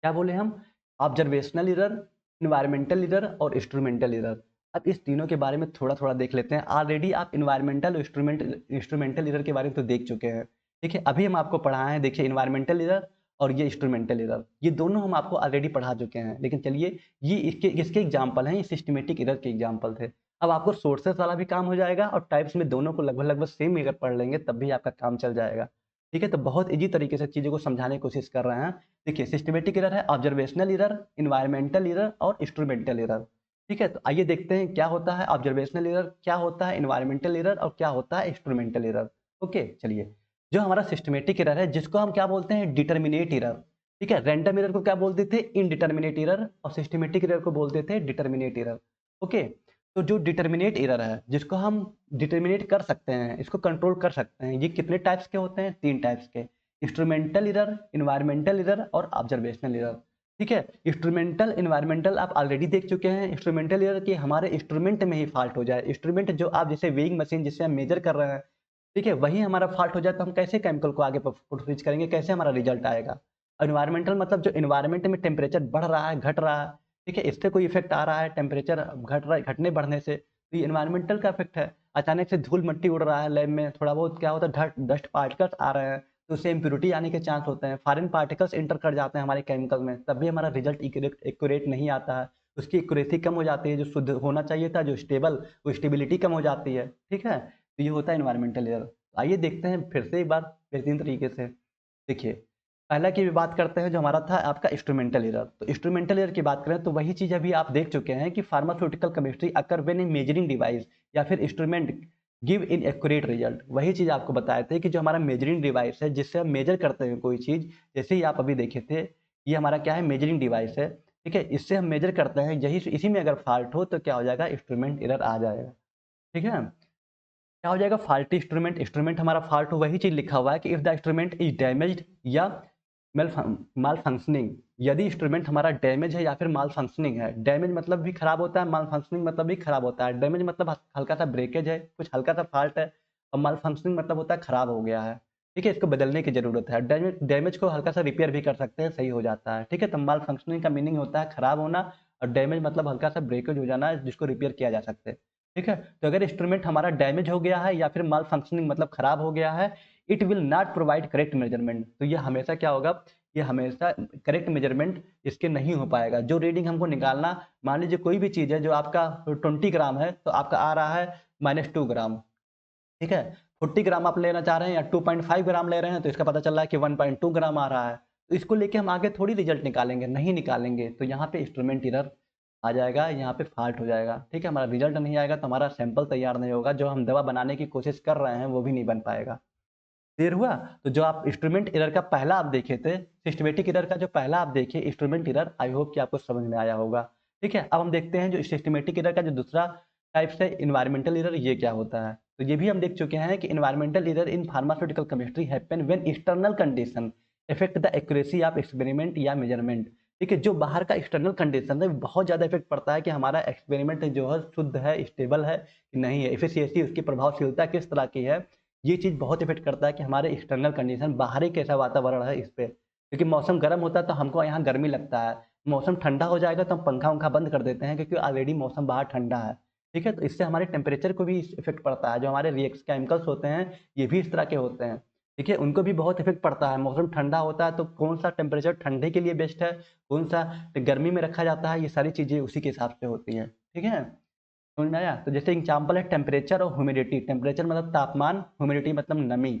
क्या बोले हम? ऑब्जर्वेशनल एरर, एनवायरमेंटल एरर और इंस्ट्रूमेंटल एरर। अब इस तीनों के बारे में थोड़ा-थोड़ा देख लेते हैं। ऑलरेडी आप एनवायरमेंटल और इंस्ट्रूमेंटल एरर के बारे में तो देख चुके हैं। ठीक है, अभी हम आपको पढ़ाए हैं, देखिए, एनवायरमेंटल एरर और ये इंस्ट्रूमेंटल एरर, ये दोनों हम आपको ऑलरेडी पढ़ा चुके हैं। लेकिन चलिए, ये इसके इसके एग्जाम्पल हैं, ये सिस्टमेटिक एरर के एग्जाम्पल थे। अब आपको सोर्सेस वाला भी काम हो जाएगा, और टाइप्स में दोनों को लगभग सेम अगर पढ़ लेंगे, तब भी आपका काम चल जाएगा। ठीक है, तो बहुत ईजी तरीके से चीज़ों को समझाने की कोशिश कर रहे हैं। देखिए, सिस्टमेटिक एरर है ऑब्जर्वेशनल एरर, एनवायरमेंटल एरर और इंस्ट्रूमेंटल एरर। ठीक है, तो आइए देखते हैं क्या होता है ऑब्जर्वेशनल एरर, क्या होता है एनवायरमेंटल एरर और क्या होता है इंस्ट्रूमेंटल एरर। ओके, चलिए, जो हमारा सिस्टमेटिक एरर है, जिसको हम क्या बोलते हैं, डिटर्मिनेट एरर। ठीक है, रैंडम एरर को क्या बोलते थे, इनडिटर्मिनेट एरर, और सिस्टमेटिक एरर को बोलते थे डिटर्मिनेट एरर। ओके, तो जो डिटर्मिनेट एरर है, जिसको हम डिटर्मिनेट कर सकते हैं, इसको कंट्रोल कर सकते हैं, ये कितने टाइप्स के होते हैं, 3 टाइप्स के, इंस्ट्रूमेंटल एरर, एनवायरमेंटल एरर और ऑब्जर्वेशनल एरर। ठीक है, इंस्ट्रूमेंटल एनवायरमेंटल आप ऑलरेडी देख चुके हैं। इंस्ट्रूमेंटल एरर कि हमारे इंस्ट्रूमेंट में ही फॉल्ट हो जाए, इंस्ट्रूमेंट जो आप जैसे वेइंग मशीन जिससे हम मेजर कर रहे हैं, ठीक है, वही हमारा फॉल्ट हो जाए, तो हम कैसे केमिकल को आगे प्रोड्यूस करेंगे, कैसे हमारा रिजल्ट आएगा। एनवायरमेंटल मतलब जो एनवायरमेंट में टेम्परेचर बढ़ रहा है, घट रहा है, ठीक है, इससे कोई इफेक्ट आ रहा है, टेम्परेचर घट रहा है, घटने बढ़ने से, तो ये एनवायरमेंटल का इफेक्ट है। अचानक से धूल मिट्टी उड़ रहा है लैब में, थोड़ा बहुत क्या होता है, डस्ट पार्टिकल्स आ रहे हैं, तो उससे इम्प्योरिटी आने के चांस होते हैं, फॉरेन पार्टिकल्स इंटर कर जाते हैं हमारे केमिकल में, तब भी हमारा रिजल्ट एक्यूरेट नहीं आता है, उसकी एक्यूरेसी कम हो जाती है, जो शुद्ध होना चाहिए था, जो स्टेबल, वो स्टेबिलिटी कम हो जाती है। ठीक है, तो ये होता है एनवायरमेंटल एरर। आइए देखते हैं फिर से एक बार बेहतरीन तरीके से। देखिए, पहला की भी बात करते हैं, जो हमारा था आपका इंस्ट्रूमेंटल एरर। तो इंस्ट्रूमेंटल एरर की बात करें, तो वही चीज़ अभी आप देख चुके हैं कि pharmaceutical chemistry occur when A measuring device या फिर instrument give in accurate result. वही चीज़ आपको बताए थे कि जो हमारा मेजरिंग डिवाइस है, जिससे हम मेजर करते हैं कोई चीज़, जैसे ही आप अभी देखे थे, ये हमारा क्या है, मेजरिंग डिवाइस है। ठीक है, इससे हम मेजर करते हैं, यही इसी में अगर फॉल्ट हो, तो क्या हो जाएगा, इंस्ट्रूमेंट एरर आ जाएगा। ठीक है, क्या हो जाएगा, फाल्टी इंस्ट्रूमेंट, इंस्ट्रूमेंट हमारा फाल्ट हो, वही चीज लिखा हुआ है कि if the instrument is damaged या माल फंक्शनिंग, यदि इंस्ट्रूमेंट हमारा डैमेज है या फिर माल फंक्शनिंग है। डैमेज मतलब भी खराब होता है, माल फंक्शनिंग मतलब भी खराब होता है। डैमेज मतलब हल्का सा ब्रेकेज है, कुछ हल्का सा फॉल्ट है, और माल फंक्शनिंग मतलब होता है खराब हो गया है। ठीक है, इसको बदलने की जरूरत है। डैमेज डैमेज को हल्का सा रिपेयर भी कर सकते हैं, सही हो जाता है। ठीक है, तो माल फंक्शनिंग का मीनिंग होता है खराब होना, और डैमेज मतलब हल्का सा ब्रेकेज हो जाना, जिसको रिपेयर किया जा सकते हैं। ठीक है, तो अगर इंस्ट्रूमेंट हमारा डैमेज हो गया है या फिर माल फंक्शनिंग मतलब खराब हो गया है, it will not provide correct measurement. तो ये हमेशा क्या होगा, ये हमेशा करेक्ट मेजरमेंट इसके नहीं हो पाएगा। जो रीडिंग हमको निकालना, मान लीजिए कोई भी चीज़ है जो आपका 20 ग्राम है तो आपका आ रहा है -2 ग्राम, ठीक है। 40 ग्राम आप लेना चाह रहे हैं या 2.5 ग्राम ले रहे हैं तो इसका पता चल रहा है कि 1.2 ग्राम आ रहा है। तो इसको लेके हम आगे थोड़ी रिजल्ट निकालेंगे, नहीं निकालेंगे। तो यहाँ पे इंस्ट्रूमेंट एरर आ जाएगा, यहाँ पे फॉल्ट हो जाएगा, ठीक है। हमारा रिजल्ट नहीं आएगा तो हमारा सैंपल तैयार नहीं होगा, जो हम दवा बनाने की कोशिश कर रहे हैं वो भी नहीं बन पाएगा। क्लियर हुआ? तो जो आप इंस्ट्रूमेंट एरर का पहला आप देखे थे, सिस्टमैटिक एरर का जो पहला आप देखे इंस्ट्रूमेंट एरर, आई होप कि आपको समझ में आया होगा, ठीक है। अब हम देखते हैं जो सिस्टमैटिक एरर का जो दूसरा टाइप्स है, एनवायरमेंटल एरर, ये क्या होता है। तो ये भी हम देख चुके हैं कि environmental error in pharmaceutical chemistry happen when external condition affect the accuracy of experiment या मेजरमेंट, ठीक है। जो बाहर का एक्सटर्नल कंडीशन है बहुत ज़्यादा इफेक्ट पड़ता है कि हमारा एक्सपेरिमेंट जो है शुद्ध है, स्टेबल है कि नहीं है, एफिशिएंसी उसकी प्रभावशीलता किस तरह की है, ये चीज़ बहुत इफेक्ट करता है कि हमारे एक्सटर्नल कंडीशन बाहरी कैसा वातावरण है इस पे। क्योंकि मौसम गर्म होता है तो हमको यहाँ गर्मी लगता है, मौसम ठंडा हो जाएगा तो हम पंखा वंखा बंद कर देते हैं क्योंकि ऑलरेडी मौसम बाहर ठंडा है, ठीक है। तो इससे हमारे टेम्परेचर को भी इफेक्ट पड़ता है। जो हमारे रिएक्ट केमिकल्स होते हैं ये भी इस तरह के होते हैं, ठीक है, उनको भी बहुत इफेक्ट पड़ता है। मौसम ठंडा होता है तो कौन सा टेम्परेचर ठंडे के लिए बेस्ट है, कौन सा गर्मी में रखा जाता है, ये सारी चीज़ें उसी के हिसाब से होती हैं, ठीक है। समझ में आया? तो जैसे एग्जाम्पल है टेम्परेचर और ह्यूमिडिटी। टेम्परेचर मतलब तापमान, ह्यूमिडिटी मतलब नमी,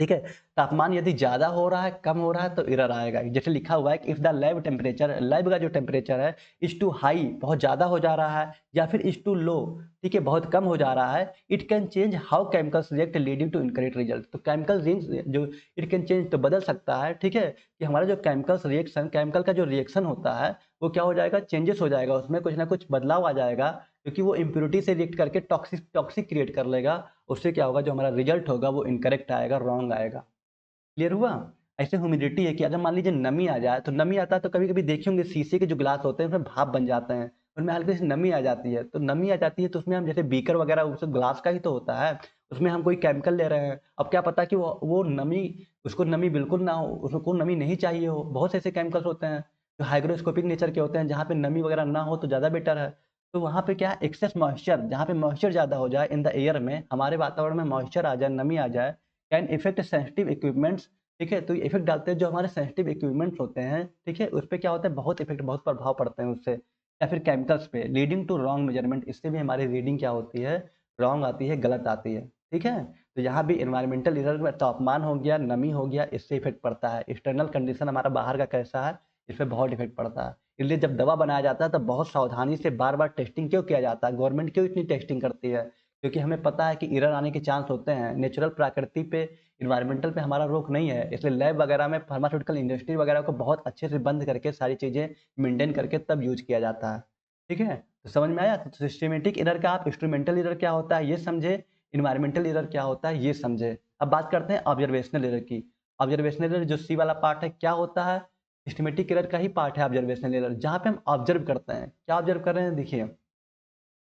ठीक है। तापमान यदि ज़्यादा हो रहा है, कम हो रहा है तो एरर आएगा। जैसे लिखा हुआ है कि if the lab temperature, lab का जो टेम्परेचर है इज़ टू हाई, बहुत ज़्यादा हो जा रहा है, या फिर इज़ टू लो, ठीक है, बहुत कम हो जा रहा है, it can change how chemicals react leading to incorrect result. तो केमिकल जो इट कैन चेंज तो बदल सकता है, ठीक है, कि हमारा जो केमिकल्स रिएक्शन, केमिकल का जो रिएक्शन होता है वो क्या हो जाएगा, चेंजेस हो जाएगा, उसमें कुछ ना कुछ बदलाव आ जाएगा, क्योंकि वो इम्प्योरिटी से रिएक्ट करके टॉक्सिक टॉक्सिक क्रिएट कर लेगा। उससे क्या होगा, जो हमारा रिजल्ट होगा वो इनकरेक्ट आएगा, रॉन्ग आएगा। क्लियर हुआ? ऐसे ह्यूमिडिटी है कि अगर मान लीजिए नमी आ जाए, तो नमी आता है तो कभी-कभी देखे होंगे शीशे के जो ग्लास होते हैं उसमें भाप बन जाते हैं, उनमें हल्की सी नमी आ जाती है। तो नमी आ जाती है तो उसमें हम जैसे बीकर वगैरह उस ग्लास का ही तो होता है, उसमें हम कोई केमिकल ले रहे हैं। अब क्या पता कि वो नमी, उसको नमी बिल्कुल ना हो, उसको नमी नहीं चाहिए हो। बहुत से ऐसे केमिकल्स होते हैं जो हाइग्रोस्कोपिक नेचर के होते हैं, जहाँ पे नमी वगैरह ना हो तो ज़्यादा बेटर है। तो वहाँ पे क्या है, एक्सेस मॉइस्चर, जहाँ पे मॉइस्चर ज़्यादा हो जाए इन द एयर में, हमारे वातावरण में मॉइस्चर आ जाए, नमी आ जाए, कैन इफेक्ट सेंसिटिव इक्विपमेंट्स, ठीक है। तो ये इफेक्ट डालते हैं जो हमारे सेंसिटिव इक्विपमेंट्स होते हैं, ठीक है, उस पे क्या होता है, बहुत इफेक्ट, बहुत प्रभाव पड़ते हैं उससे, या फिर केमिकल्स पे, लीडिंग टू रॉन्ग मेजरमेंट। इससे भी हमारी रीडिंग क्या होती है, रॉन्ग आती है, गलत आती है, ठीक है। तो यहाँ भी एनवायरमेंटल एरर में तापमान हो गया, नमी हो गया, इससे इफेक्ट पड़ता है। एक्सटर्नल कंडीशन हमारा बाहर का कैसा है, इस पर बहुत इफेक्ट पड़ता है। इसलिए जब दवा बनाया जाता है तो बहुत सावधानी से बार बार टेस्टिंग क्यों किया जाता है, गवर्नमेंट क्यों इतनी टेस्टिंग करती है, क्योंकि हमें पता है कि एरर आने के चांस होते हैं। नेचुरल प्रकृति पे, इन्वायरमेंटल पे हमारा रोक नहीं है, इसलिए लैब वगैरह में फार्मास्यूटिकल इंडस्ट्री वगैरह को बहुत अच्छे से बंद करके सारी चीज़ें मेंटेन करके तब यूज किया जाता है, ठीक है। तो समझ में आया? तो सिस्टमेटिक एरर का आप इंस्ट्रूमेंटल एरर क्या होता है ये समझे, इन्वायरमेंटल एरर क्या होता है ये समझे। अब बात करते हैं ऑब्जर्वेशनल एरर की। ऑब्जर्वेशनल एरर जो सी वाला पार्ट है, क्या होता है, सिस्टमेटिक एरर का ही पार्ट है ऑब्जर्वेशनल एरर, जहाँ पे हम ऑब्जर्व करते हैं। क्या ऑब्जर्व कर रहे हैं, देखिए,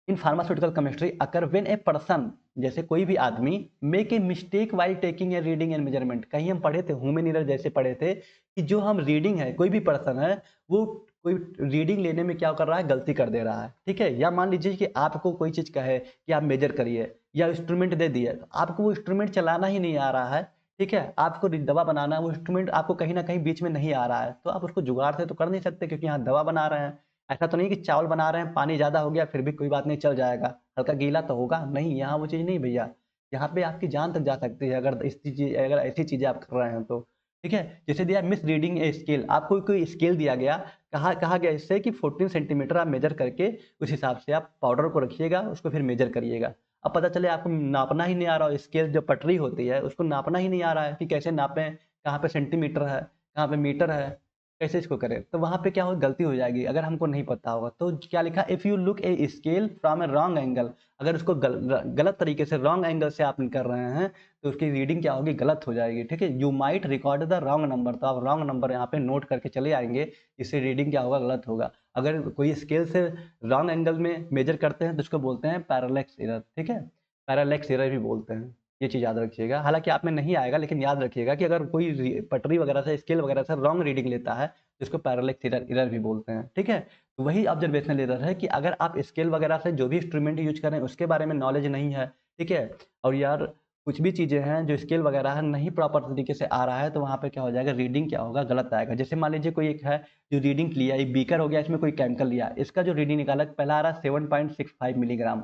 in pharmaceutical chemistry occur when a person, जैसे कोई भी आदमी, make a mistake while taking a reading and measurement. कहीं हम पढ़े थे, ह्यूमन एरर जैसे पढ़े थे कि जो हम रीडिंग है, कोई भी पर्सन है वो कोई रीडिंग लेने में क्या कर रहा है, गलती कर दे रहा है, ठीक है। या मान लीजिए कि आपको कोई चीज़ कहे कि आप मेजर करिए, या इंस्ट्रूमेंट दे दिए, तो आपको वो इंस्ट्रूमेंट चलाना ही नहीं आ रहा है, ठीक है, आपको दवा बनाना है, वो इंस्ट्रूमेंट आपको कहीं ना कहीं बीच में नहीं आ रहा है, तो आप उसको जुगाड़ से तो कर नहीं सकते, क्योंकि यहाँ दवा बना रहे हैं। ऐसा तो नहीं कि चावल बना रहे हैं, पानी ज़्यादा हो गया फिर भी कोई बात नहीं, चल जाएगा, हल्का गीला तो होगा नहीं, यहाँ वो चीज़ नहीं भैया। यहाँ पे आपकी जान तक जा सकती है अगर इस चीज़, अगर ऐसी चीज़ें आप कर रहे हैं तो, ठीक है। जैसे दिया मिस रीडिंग ए स्केल, आपको कोई स्केल दिया गया, कहा कहा गया इससे कि 14 सेंटीमीटर आप मेजर करके उस हिसाब से आप पाउडर को रखिएगा, उसको फिर मेजर करिएगा। अब पता चले आपको नापना ही नहीं आ रहा, स्केल जो पटरी होती है उसको नापना ही नहीं आ रहा है कि कैसे नापें, कहाँ पे सेंटीमीटर है, कहाँ पे मीटर है, कैसे इसको करें। तो वहाँ पे क्या हो, गलती हो जाएगी अगर हमको नहीं पता होगा। तो क्या लिखा, if you look a scale from A wrong angle, अगर उसको गलत तरीके से, रॉन्ग एंगल से आप कर रहे हैं तो उसकी रीडिंग क्या होगी, गलत हो जाएगी, ठीक है। You might record the wrong number, तो आप रॉन्ग नंबर यहाँ पे नोट करके चले आएंगे, इससे रीडिंग क्या होगा, गलत होगा। अगर कोई स्केल से रॉन्ग एंगल में मेजर करते हैं तो उसको बोलते हैं पैरालेक्स एरर, ठीक है, पैरालेक्स एरर भी बोलते हैं। ये चीज़ याद रखिएगा, हालांकि आप में नहीं आएगा लेकिन याद रखिएगा कि अगर कोई पटरी वगैरह से, स्केल वगैरह से रॉन्ग रीडिंग लेता है, जिसको पैरालेक्स एरर एरर भी बोलते हैं, ठीक है। तो वही ऑब्जर्वेशनल एरर है कि अगर आप स्केल वगैरह से जो भी इंस्ट्रूमेंट यूज कर रहे हैं उसके बारे में नॉलेज नहीं है, ठीक है, और यार कुछ भी चीज़ें हैं जो स्केल वगैरह है नहीं प्रॉपर तरीके से आ रहा है, तो वहाँ पे क्या हो जाएगा, रीडिंग क्या होगा, गलत आएगा। जैसे मान लीजिए कोई एक है जो रीडिंग लिया, एक बीकर हो गया, इसमें कोई केमिकल लिया, इसका जो रीडिंग निकाला पहला आ रहा है 7.65 मिलीग्राम,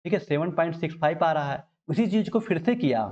ठीक है, 7.65 आ रहा है। उसी चीज़ को फिर से किया,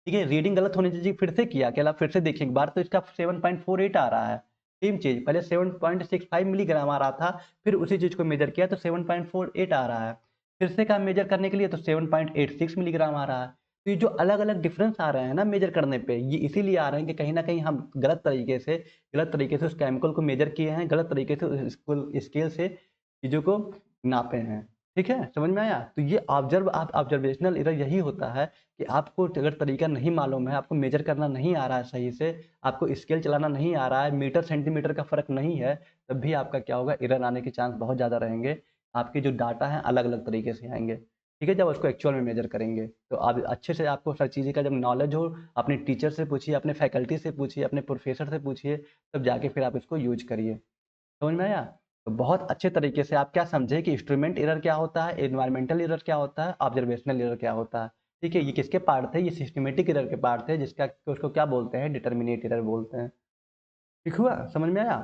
ठीक है, रीडिंग गलत होनी चाहिए, फिर से किया, क्या फिर से देखिए एक बार, तो इसका 7.48 आ रहा है। सेम चीज़ पहले 7.65 मिलीग्राम आ रहा था, फिर उसी चीज़ को मेजर किया तो 7.48 आ रहा है। फिर से काम मेजर करने के लिए तो 7.86 मिलीग्राम आ रहा है। तो ये जो अलग-अलग डिफरेंस आ रहे हैं ना मेजर करने पे, ये इसीलिए आ रहे हैं कि कहीं न कहीं हम गलत तरीके से उस केमिकल को मेजर किए हैं, गलत तरीके से उस स्कूल स्केल से चीज़ों को नापे हैं। ठीक है? समझ में आया? तो ये ऑब्जर्वेशनल एरर यही होता है कि आपको अगर तरीका नहीं मालूम है, आपको मेजर करना नहीं आ रहा है सही से, आपको स्केल चलाना नहीं आ रहा है, मीटर सेंटीमीटर का फ़र्क नहीं है, तब भी आपका क्या होगा, एरर आने के चांस बहुत ज़्यादा रहेंगे। आपके जो डाटा हैं अलग-अलग तरीके से आएँगे। ठीक है? जब उसको एक्चुअल में मेजर करेंगे, तो आप अच्छे से आपको हर चीज़ का जब नॉलेज हो, अपने टीचर से पूछिए, अपने फैकल्टी से पूछिए, अपने प्रोफ़ेसर से पूछिए, तब जाके फिर आप इसको यूज़ करिए। समझ में आया? तो बहुत अच्छे तरीके से आप क्या समझे कि इंस्ट्रूमेंट एरर क्या होता है, एनवायरमेंटल एरर क्या होता है, ऑब्जर्वेशनल एरर क्या होता है। ठीक है? ये किसके पार्ट थे? ये सिस्टमैटिक एरर के पार्ट थे, जिसका उसको क्या बोलते हैं? डिटरमिनेट एरर बोलते हैं। ठीक हुआ? समझ में आया?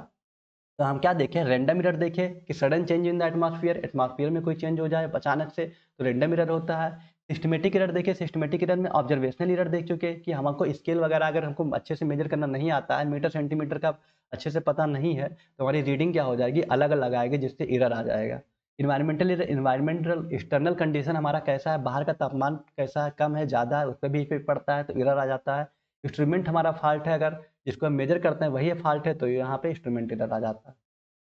तो हम क्या देखें, रैंडम एरर देखें कि sudden change in the atmosphere में कोई चेंज हो जाए अचानक से, तो रैंडम एरर होता है। सिस्टमैटिक एरर देखें, सिस्टमैटिक एरर में ऑब्जर्वेशनल एरर देख चुके कि हमको स्केल वगैरह अगर हमको अच्छे से मेजर करना नहीं आता है, मीटर सेंटीमीटर का अच्छे से पता नहीं है, तो हमारी रीडिंग क्या हो जाएगी, अलग अलग आएगी, जिससे एरर आ जाएगा। Environmental error, environmental external condition हमारा कैसा है, बाहर का तापमान कैसा है, कम है, ज़्यादा है, उस पर भी इफेक्ट पड़ता है, तो एरर आ जाता है। इंस्ट्रूमेंट हमारा फॉल्ट है, अगर जिसको हम मेजर करते हैं वही फॉल्ट है, तो यहाँ पे इंस्ट्रूमेंट एरर आ जाता है।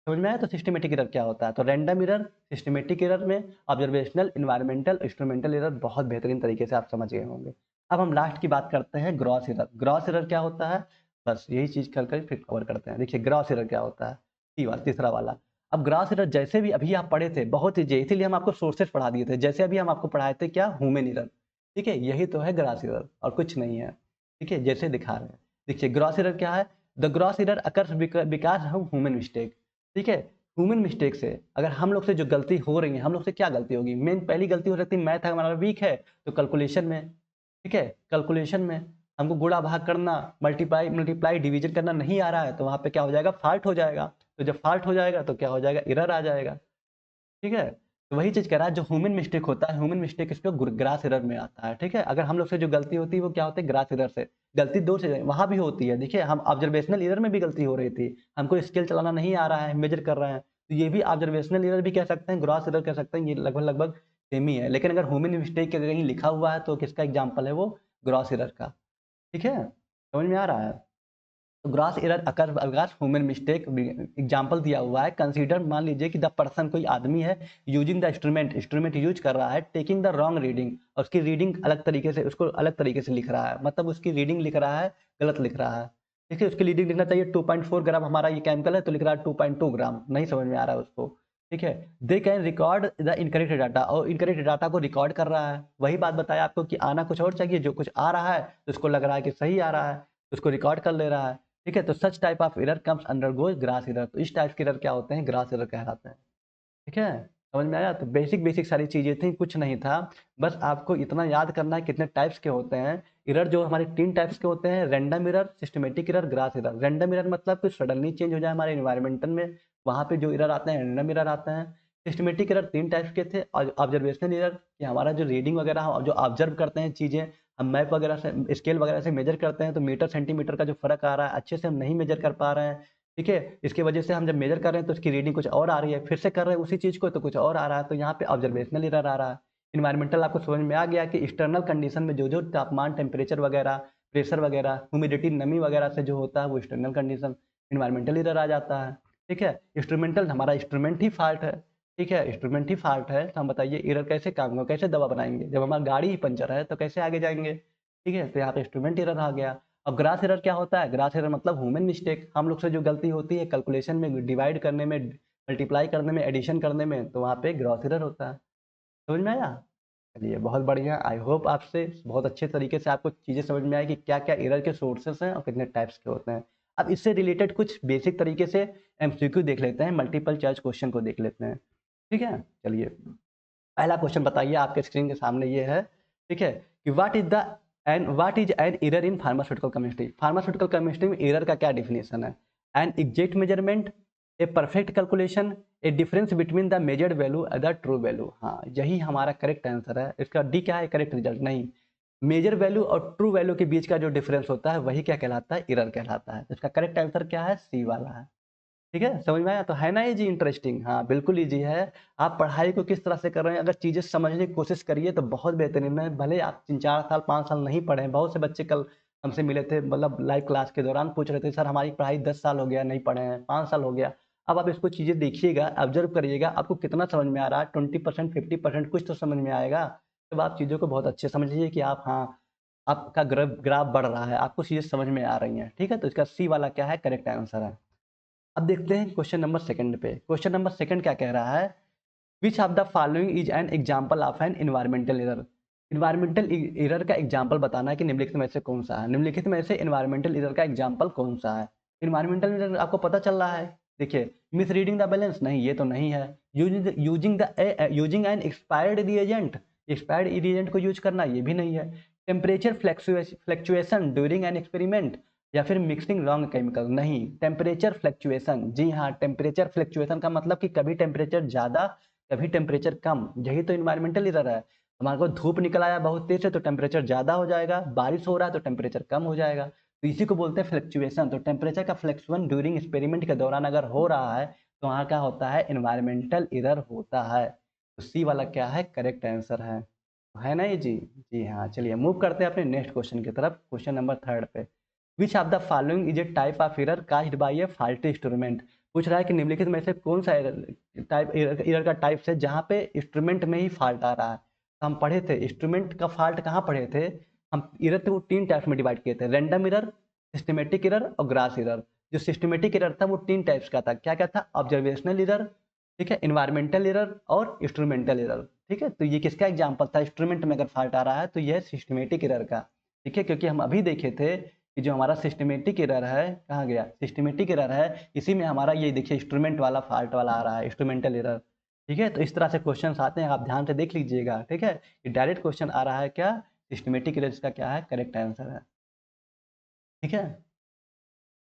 समझ में आया? तो सिस्टमैटिक एरर क्या होता है, तो रैंडम एरर, सिस्टमैटिक एरर में ऑब्जर्वेशनल, एनवायरमेंटल, इंस्ट्रूमेंटल एरर बहुत बेहतरीन तरीके से आप समझ गए होंगे। अब हम लास्ट की बात करते हैं, ग्रॉस एरर। ग्रॉस एरर क्या होता है, बस यही चीज़ कर फिर कवर करते हैं। देखिए ग्रॉस एरर क्या होता है, तीसरा वाला। अब ग्रॉस एरर जैसे भी अभी आप पढ़े थे, बहुत ईजी है, इसीलिए हम आपको सोर्सेस पढ़ा दिए थे। जैसे अभी हम आपको पढ़ाए थे क्या, ह्यूमन एरर, ठीक है, यही तो है ग्रॉस एरर और कुछ नहीं है। ठीक है, जैसे दिखा रहे हैं। देखिए ग्रॉस एरर क्या है, the gross error occurs because of human mistake. ठीक है, ह्यूमन मिस्टेक से अगर हम लोग से जो गलती हो रही है, हम लोग से क्या गलती होगी, मेन पहली गलती हो सकती है, मैथ हमारा वीक है तो कैलकुलेशन में, ठीक है, कैलकुलेशन में हमको गुणा भाग करना, मल्टीप्लाई मल्टीप्लाई डिवीजन करना नहीं आ रहा है, तो वहाँ पे क्या हो जाएगा, फॉल्ट हो जाएगा। तो जब फॉल्ट हो जाएगा तो क्या हो जाएगा, एरर आ जाएगा। ठीक है, तो वही चीज़ कह रहा है, जो ह्यूमन मिस्टेक होता है, ह्यूमन मिस्टेक इसको ग्रास एरर में आता है। ठीक है, अगर हम लोग से जो गलती होती है वो क्या होती है, ग्रास एरर से। गलती दो से वहाँ भी होती है, देखिए हम ऑब्जर्वेशनल एरर में भी गलती हो रही थी, हमको स्केल चलाना नहीं आ रहा है, मेजर कर रहे हैं, तो ये भी ऑब्जर्वेशनल एरर भी कह सकते हैं, ग्रॉस एरर कह सकते हैं, ये लगभग लगभग सेम ही है। लेकिन अगर ह्यूमन मिस्टेक कहीं लिखा हुआ है तो किसका एग्जाम्पल है वो, ग्रॉस एरर का। ठीक है, समझ में आ रहा है? तो ग्रॉस एरर अकर अगर ह्यूमन मिस्टेक एग्जांपल दिया हुआ है, कंसीडर मान लीजिए कि द पर्सन कोई आदमी है, यूजिंग द इंस्ट्रूमेंट यूज कर रहा है, टेकिंग द रॉन्ग रीडिंग, और उसकी रीडिंग अलग तरीके से, उसको अलग तरीके से लिख रहा है, मतलब उसकी रीडिंग लिख रहा है गलत लिख रहा है। देखिए उसकी रीडिंग लिखना चाहिए 2.4 ग्राम, हमारा ये केमिकल है तो लिख रहा है 2.2 ग्राम, नहीं समझ में आ रहा है उसको। ठीक है, they can record the incorrect data, और इनकरेक्ट डाटा को रिकॉर्ड कर रहा है, वही बात बताया आपको कि आना कुछ और चाहिए, जो कुछ आ रहा है तो उसको लग रहा है कि सही आ रहा है, उसको रिकॉर्ड कर ले रहा है। ठीक है, तो such type of error comes under goes grass error, तो इस टाइप के एरर क्या होते हैं, ग्रास एरर कहलाते हैं। ठीक है, समझ में आया? तो बेसिक बेसिक सारी चीज़ें थी, कुछ नहीं था, बस आपको इतना याद करना है कितने टाइप्स के होते हैं एरर। जो हमारे 3 टाइप्स के होते हैं, random error, systematic error, grass error. Random error मतलब कुछ सडनली चेंज हो जाए हमारे एनवायरमेंटल में, वहाँ पे जो एरर आते हैं रैंडम एरर आते हैं। सिस्टमैटिक एरर 3 टाइप्स के थे, और ऑब्जर्वेशनल एरर कि हमारा जो रीडिंग वगैरह हम जो ऑब्जर्व करते हैं चीज़ें, हम मैप वगैरह से, स्केल वगैरह से मेजर करते हैं, तो मीटर सेंटीमीटर का जो फ़र्क आ रहा है, अच्छे से हम नहीं मेजर कर पा रहे हैं। ठीक है, इसकी वजह से हम जब मेजर कर रहे हैं तो उसकी रीडिंग कुछ और आ रही है, फिर से कर रहे हैं उसी चीज़ को तो कुछ और आ रहा है, तो यहाँ पे ऑब्जर्वेशनल एरर आ रहा है। इन्वायरमेंटल आपको समझ में आ गया कि एक्सटर्नल कंडीशन में जो जो तापमान, टेम्परेचर वगैरह, प्रेशर वगैरह, ह्यूमिडिटी, नमी वगैरह से जो होता है वो एक्सटर्नल कंडीशन, इन्वायरमेंटल एरर आ जाता है। ठीक है, इंस्ट्रूमेंटल हमारा इंस्ट्रूमेंट ही फॉल्ट है। ठीक है, इंस्ट्रूमेंट ही फॉल्ट है, तो हम बताइए एरर कैसे काम होगा, कैसे दवा बनाएंगे, जब हमारी गाड़ी ही पंचर है तो कैसे आगे जाएंगे। ठीक है, तो यहाँ पे इंस्ट्रूमेंट एरर आ गया। अब ग्रास एरर क्या होता है, ग्रास एरर मतलब ह्यूमन मिस्टेक, हम लोग से जो गलती होती है कैलकुलेशन में, डिवाइड करने में, मल्टीप्लाई करने में, एडिशन करने में, तो वहाँ पे ग्रॉस एरर होता है। समझ में आया? चलिए बहुत बढ़िया, आई होप आपसे बहुत अच्छे तरीके से आपको चीज़ें समझ में आए कि क्या क्या एरर के सोर्सेस हैं और कितने टाइप्स के होते हैं। अब इससे रिलेटेड कुछ बेसिक तरीके से एमसीक्यू देख लेते हैं, मल्टीपल चॉइस क्वेश्चन को देख लेते हैं। ठीक है, चलिए पहला क्वेश्चन बताइए, आपके स्क्रीन के सामने ये है। ठीक है, कि what is the end what is an error in pharmaceutical chemistry? Pharmaceutical chemistry में एरर का क्या डिफिनेशन है? An exact measurement, a perfect calculation, A difference between the measured value और द ट्रू वैल्यू। हाँ, यही हमारा करेक्ट आंसर है। इसका डी क्या है? करेक्ट रिजल्ट नहीं। मेजर वैल्यू और ट्रू वैल्यू के बीच का जो डिफरेंस होता है वही क्या कहलाता है? एरर कहलाता है। तो इसका करेक्ट आंसर क्या है? सी वाला है। ठीक है, समझ में आया? तो है ना ये जी इंटरेस्टिंग? हाँ, बिल्कुल ईजी है। आप पढ़ाई को किस तरह से कर रहे हैं, अगर चीज़ें समझने की कोशिश करिए तो बहुत बेहतरीन है। भले आप 3-4 साल 5 साल नहीं पढ़े हैं, बहुत से बच्चे कल हमसे मिले थे, मतलब लाइव क्लास के दौरान पूछ रहे थे, सर हमारी पढ़ाई 10 साल हो गया नहीं पढ़े हैं, 5 साल हो गया। अब आप इसको चीज़ें देखिएगा, ऑब्जर्व करिएगा, आपको कितना समझ में आ रहा है? 20%, 50% कुछ तो समझ में आएगा। तब आप चीज़ों को बहुत अच्छे समझिए कि आप, हाँ, आपका ग्राफ ग्राफ बढ़ रहा है, आपको चीज़ें समझ में आ रही हैं। ठीक है, तो इसका सी वाला क्या है? करेक्ट आंसर है। अब देखते हैं क्वेश्चन नंबर सेकंड पे। क्वेश्चन नंबर सेकंड क्या कह रहा है? Which of the following is an example of an environmental error? Environmental error का एग्जाम्पल बताना है कि निम्नलिखित में से कौन सा है। निम्नलिखित में से इन्वायरमेंटल एरर का एग्जाम्पल कौन सा है? इन्वायरमेंटल एरर आपको पता चल रहा है। देखिए, मिस रीडिंग द बैलेंस, नहीं ये तो नहीं है। Using an expired reagent, expired reagent को यूज करना, ये भी नहीं है। Temperature fluctuation during an experiment, या फिर मिक्सिंग रॉन्ग केमिकल, नहीं। टेम्परेचर फ्लैक्चुएशन, जी हाँ, टेम्परेचर फ्लैक्चुएशन का मतलब कि कभी टेम्परेचर ज़्यादा कभी टेम्परेचर कम, यही तो इन्वायरमेंटल एरर है। हमारे को धूप निकल आया बहुत तेज से तो टेम्परेचर ज़्यादा हो जाएगा, बारिश हो रहा है तो टेम्परेचर कम हो जाएगा, तो इसी को बोलते हैं फ्लैक्चुएशन। तो टेम्परेचर का फ्लैक्चुएशन ड्यूरिंग एक्सपेरिमेंट के दौरान अगर हो रहा है तो वहाँ क्या होता है? इन्वायरमेंटल एरर होता है। तो सी वाला क्या है? करेक्ट आंसर है ना ये जी? जी हाँ, चलिए मूव करते हैं अपने नेक्स्ट क्वेश्चन की तरफ। क्वेश्चन नंबर थर्ड पे, विच of the following is a type of error caused bye A faulty instrument? पूछ रहा है कि निम्नलिखित में से कौन सा टाइप एरर का टाइप है जहाँ पे इंस्ट्रूमेंट में ही फॉल्ट आ रहा है। तो हम पढ़े थे इंस्ट्रूमेंट का फॉल्ट, कहाँ पढ़े थे हम? एरर को 3 टाइप्स में डिवाइड किए थे, रैंडम एरर, सिस्टमेटिक एरर और ग्रास एरर। जो सिस्टमेटिक एरर था वो 3 टाइप्स का था। क्या क्या था? ऑब्जर्वेशनल एरर, ठीक है, इन्वायरमेंटल एरर और इंस्ट्रूमेंटल एरर। ठीक है, तो ये किसका एग्जाम्पल था? इंस्ट्रूमेंट में अगर फॉल्ट आ रहा है तो यह सिस्टमेटिक एरर का। ठीक है, क्योंकि हम अभी देखे थे कि जो हमारा सिस्टमेटिक एरर है, कहाँ गया? सिस्टमेटिक एरर है, इसी में हमारा ये देखिए इंस्ट्रूमेंट वाला फॉल्ट वाला आ रहा है, इंस्ट्रूमेंटल एरर। ठीक है, तो इस तरह से क्वेश्चन आते हैं, आप ध्यान से देख लीजिएगा। ठीक है, ये डायरेक्ट क्वेश्चन आ रहा है क्या? सिस्टमेटिक एरर, इसका क्या है? करेक्ट आंसर है। ठीक है,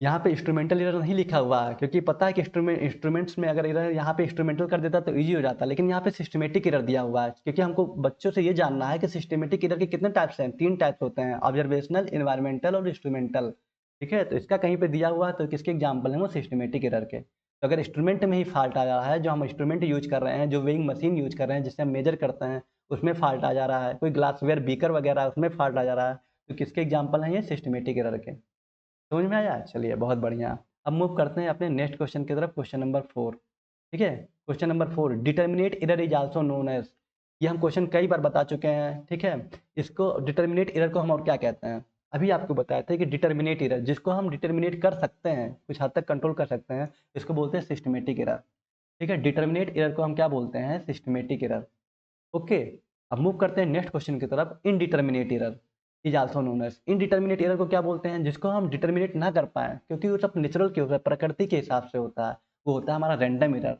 यहाँ पे इंस्ट्रूमेंटल एरर नहीं लिखा हुआ है, क्योंकि पता है कि इंस्ट्रूमेंट्स में अगर एरर यहाँ पे इंस्ट्रूमेंटल कर देता तो इजी हो जाता, लेकिन यहाँ पे सिस्टमेटिक एरर दिया हुआ है, क्योंकि हमको बच्चों से ये जानना है कि सिस्टमेटिक एरर के कितने टाइप्स हैं। 3 टाइप्स होते हैं, ऑब्जर्वेशनल, इन्वायरमेंटल और इंस्ट्रूमेंटल। ठीक है, तो इसका कहीं पे दिया हुआ है तो किसके एग्जाम्पल है? वो सिस्टमेटिक एरर के। तो अगर इंस्ट्रूमेंट में ही फॉल्ट आ रहा है, जो हम इंस्ट्रूमेंट यूज कर रहे हैं, जो वेइंग मशीन यूज कर रहे हैं जिससे हम मेजर करते हैं, उसमें फॉल्ट आ जा रहा है, कोई ग्लासवेयर बीकर वगैरह उसमें फॉल्ट आ जा रहा है, तो किसके एग्जाम्पल हैं? ये सिस्टमेटिक एरर के। समझ में आया? चलिए बहुत बढ़िया। अब मूव करते हैं अपने नेक्स्ट क्वेश्चन की तरफ, क्वेश्चन नंबर 4। ठीक है, question number 4, determinate error is also known as. ये हम क्वेश्चन कई बार बता चुके हैं। ठीक है, इसको डिटर्मिनेट एरर को हम और क्या कहते हैं? अभी आपको बताया था कि डिटर्मिनेट एरर, जिसको हम डिटर्मिनेट कर सकते हैं, कुछ हद तक कंट्रोल कर सकते हैं, इसको बोलते हैं सिस्टमेटिक एरर। ठीक है, डिटर्मिनेट एरर को हम क्या बोलते हैं? Systematic error. ओके, अब मूव करते हैं नेक्स्ट क्वेश्चन की तरफ, indeterminate error is also known as. Indeterminate error को क्या बोलते हैं? जिसको हम डिटर्मिनेट ना कर पाए, क्योंकि वो सब नेचुरल के होता है, प्रकृति के हिसाब से होता है। वो होता है हमारा random error,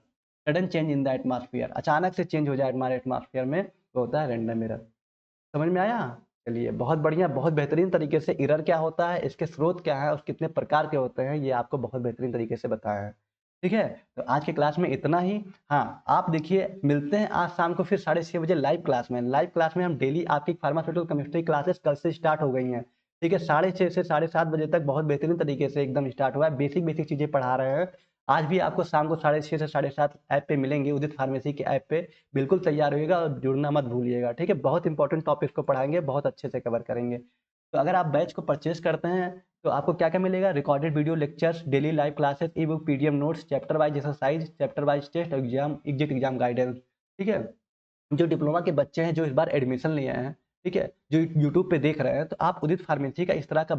sudden change in the atmosphere, अचानक से चेंज हो जाए हमारे एटमॉस्फेयर में, वो होता है रैंडम एरर। समझ में आया? चलिए बहुत बढ़िया, बहुत बेहतरीन तरीके से एरर क्या होता है, इसके स्रोत क्या है और कितने प्रकार के होते हैं, ये आपको बहुत बेहतरीन तरीके से बताया है। ठीक है, तो आज की क्लास में इतना ही। हाँ, आप देखिए, मिलते हैं आज शाम को फिर 6:30 बजे लाइव क्लास में। लाइव क्लास में हम डेली, आपकी फार्मास्यूटिकल केमिस्ट्री क्लासेस कल से स्टार्ट हो गई हैं। ठीक है, 6:30 से 7:30 बजे तक बहुत बेहतरीन तरीके से एकदम स्टार्ट हुआ है, बेसिक बेसिक चीज़ें पढ़ा रहे हैं। आज भी आपको शाम को 6:30 से 7:30 ऐप पे मिलेंगे, उदित फार्मेसी के ऐप पे। बिल्कुल तैयार होइएगा और जुड़ना मत भूलिएगा। ठीक है, बहुत इंपॉर्टेंट टॉपिक्स को पढ़ाएंगे, बहुत अच्छे से कवर करेंगे। तो अगर आप बैच को परचेज करते हैं तो आपको क्या क्या मिलेगा? Recorded video lectures, daily live classes, e book, PDF notes, chapter wise exercise, chapter wise test, exam, exit exam guidance. ठीक है, जो डिप्लोमा के बच्चे हैं जो इस बार एडमिशन लिए हैं, ठीक है, जो यूट्यूब पे देख रहे हैं, तो आप उदित फार्मेसी का इस तरह का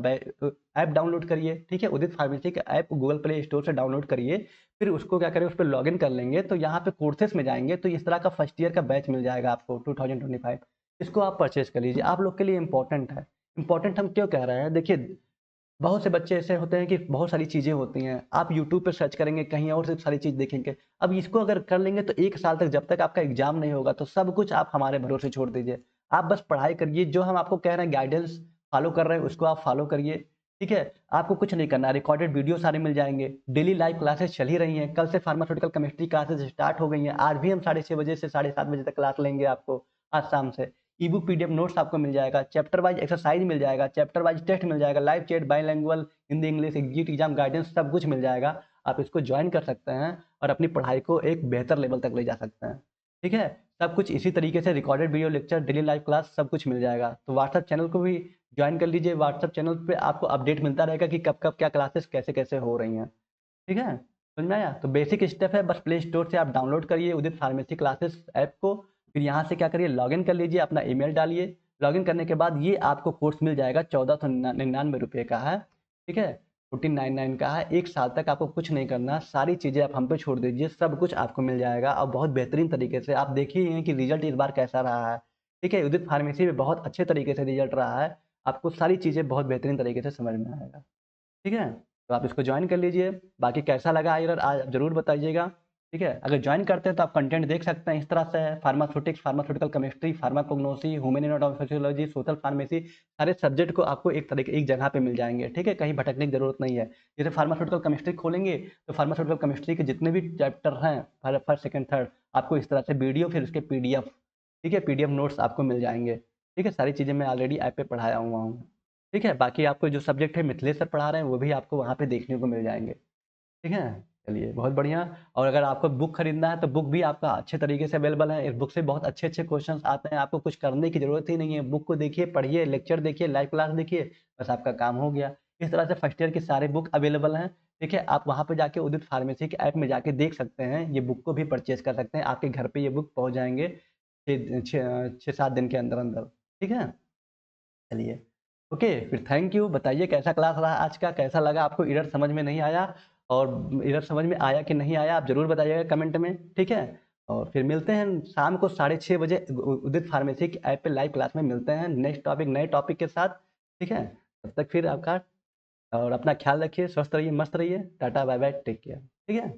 ऐप डाउनलोड करिए। ठीक है, उदित फार्मेसी का ऐप गूगल प्ले स्टोर से डाउनलोड करिए, फिर उसको क्या करें, उस पर लॉगिन कर लेंगे, तो यहाँ पे कोर्सेस में जाएंगे तो इस तरह का फर्स्ट ईयर का बैच मिल जाएगा आपको 2025। इसको आप परचेज कर लीजिए, आप लोग के लिए इंपॉर्टेंट है। इंपॉर्टेंट हम क्यों कह रहे हैं? देखिए, बहुत से बच्चे ऐसे होते हैं कि बहुत सारी चीज़ें होती हैं, आप यूट्यूब पे सर्च करेंगे, कहीं और से सारी चीज़ देखेंगे। अब इसको अगर कर लेंगे तो 1 साल तक, जब तक आपका एग्जाम नहीं होगा, तो सब कुछ आप हमारे भरोसे छोड़ दीजिए। आप बस पढ़ाई करिए, जो हम आपको कह रहे हैं गाइडेंस फॉलो कर रहे हैं उसको आप फॉलो करिए, ठीक है। आपको कुछ नहीं करना, रिकॉर्डेड वीडियो सारे मिल जाएंगे, डेली लाइव क्लासेस चल ही रही हैं, कल से फार्मास्यूटिकल केमिस्ट्री क्लासेस स्टार्ट हो गई हैं, आज भी हम 6:30 बजे से 7:30 बजे तक क्लास लेंगे आपको, आज शाम से। ई बुक पीडीएफ नोट्स आपको मिल जाएगा, चैप्टर वाइज एक्सरसाइज मिल जाएगा, चैप्टर वाइज टेस्ट मिल जाएगा, live chat, bilingual, Hindi English, exit exam guidance, सब कुछ मिल जाएगा। आप इसको ज्वाइन कर सकते हैं और अपनी पढ़ाई को एक बेहतर लेवल तक ले जा सकते हैं, ठीक है। सब कुछ इसी तरीके से recorded video lecture, daily live class सब कुछ मिल जाएगा। तो व्हाट्सएप चैनल को भी ज्वाइन कर लीजिए, व्हाट्सएप चैनल पे आपको अपडेट मिलता रहेगा कि कब कब क्या क्लासेस कैसे कैसे हो रही हैं, ठीक है। समझ में आया? तो बेसिक स्टेप है, बस प्ले स्टोर से आप डाउनलोड करिए उदित फार्मेसी क्लासेस ऐप को, फिर यहाँ से क्या करिए, लॉगिन कर लीजिए, अपना ईमेल डालिए। लॉगिन करने के बाद ये आपको कोर्स मिल जाएगा, 1499 रुपये का है, ठीक है, 1499 का है। 1 साल तक आपको कुछ नहीं करना, सारी चीज़ें आप हम पे छोड़ दीजिए, सब कुछ आपको मिल जाएगा और बहुत बेहतरीन तरीके से। आप देखिए कि रिजल्ट इस बार कैसा रहा है, ठीक है। उदित फार्मेसी में बहुत अच्छे तरीके से रिजल्ट रहा है, आपको सारी चीज़ें बहुत बेहतरीन तरीके से समझ में आएगा, ठीक है। तो आप इसको ज्वाइन कर लीजिए, बाकी कैसा लगा आइलर आज ज़रूर बताइएगा, ठीक है। अगर ज्वाइन करते हैं तो आप कंटेंट देख सकते हैं, इस तरह से है, pharmaceutics, pharmaceutical chemistry, pharmacognosy, human anatomy, social pharmacy, सारे सब्जेक्ट को आपको एक जगह पे मिल जाएंगे, ठीक है, कहीं भटकने की जरूरत नहीं है। जैसे फार्मास्यूटिकल केमिस्ट्री खोलेंगे तो फार्मास्यूटिकल केमिस्ट्री के जितने भी चैप्टर हैं, फर्स्ट सेकंड थर्ड, आपको इस तरह से वीडियो, फिर उसके पीडीएफ, ठीक है, पीडीएफ नोट्स आपको मिल जाएंगे, ठीक है। सारी चीज़ें मैं ऑलरेडी ऐप पे पढ़ाया हुआ हूँ, ठीक है। बाकी आपको जो सब्जेक्ट है मिथिलेश सर पढ़ा रहे हैं वो भी आपको वहाँ पे देखने को मिल जाएंगे, ठीक है। चलिए बहुत बढ़िया। और अगर आपको बुक खरीदना है तो बुक भी आपका अच्छे तरीके से अवेलेबल है, इस बुक से बहुत अच्छे अच्छे क्वेश्चंस आते हैं, आपको कुछ करने की जरूरत ही नहीं है, बुक को देखिए, पढ़िए, लेक्चर देखिए, लाइव क्लास देखिए, बस आपका काम हो गया। इस तरह से फर्स्ट ईयर के सारे बुक अवेलेबल हैं, ठीक है। आप वहाँ पे जाके उदित फार्मेसी के ऐप में जाके देख सकते हैं, ये बुक को भी परचेज कर सकते हैं, आपके घर पे ये बुक पहुँच जाएंगे 6-7 दिन के अंदर अंदर, ठीक है। चलिए, ओके, फिर थैंक यू। बताइए कैसा क्लास रहा आज का, कैसा लगा आपको, एरर समझ में नहीं आया, और एरर समझ में आया कि नहीं आया आप ज़रूर बताइएगा कमेंट में, ठीक है। और फिर मिलते हैं शाम को 6:30 बजे उदित फार्मेसी की ऐप पे लाइव क्लास में मिलते हैं, नेक्स्ट टॉपिक नए टॉपिक के साथ, ठीक है। तब तक फिर आपका और अपना ख्याल रखिए, स्वस्थ रहिए, मस्त रहिए, tata bye bye, take care, ठीक है।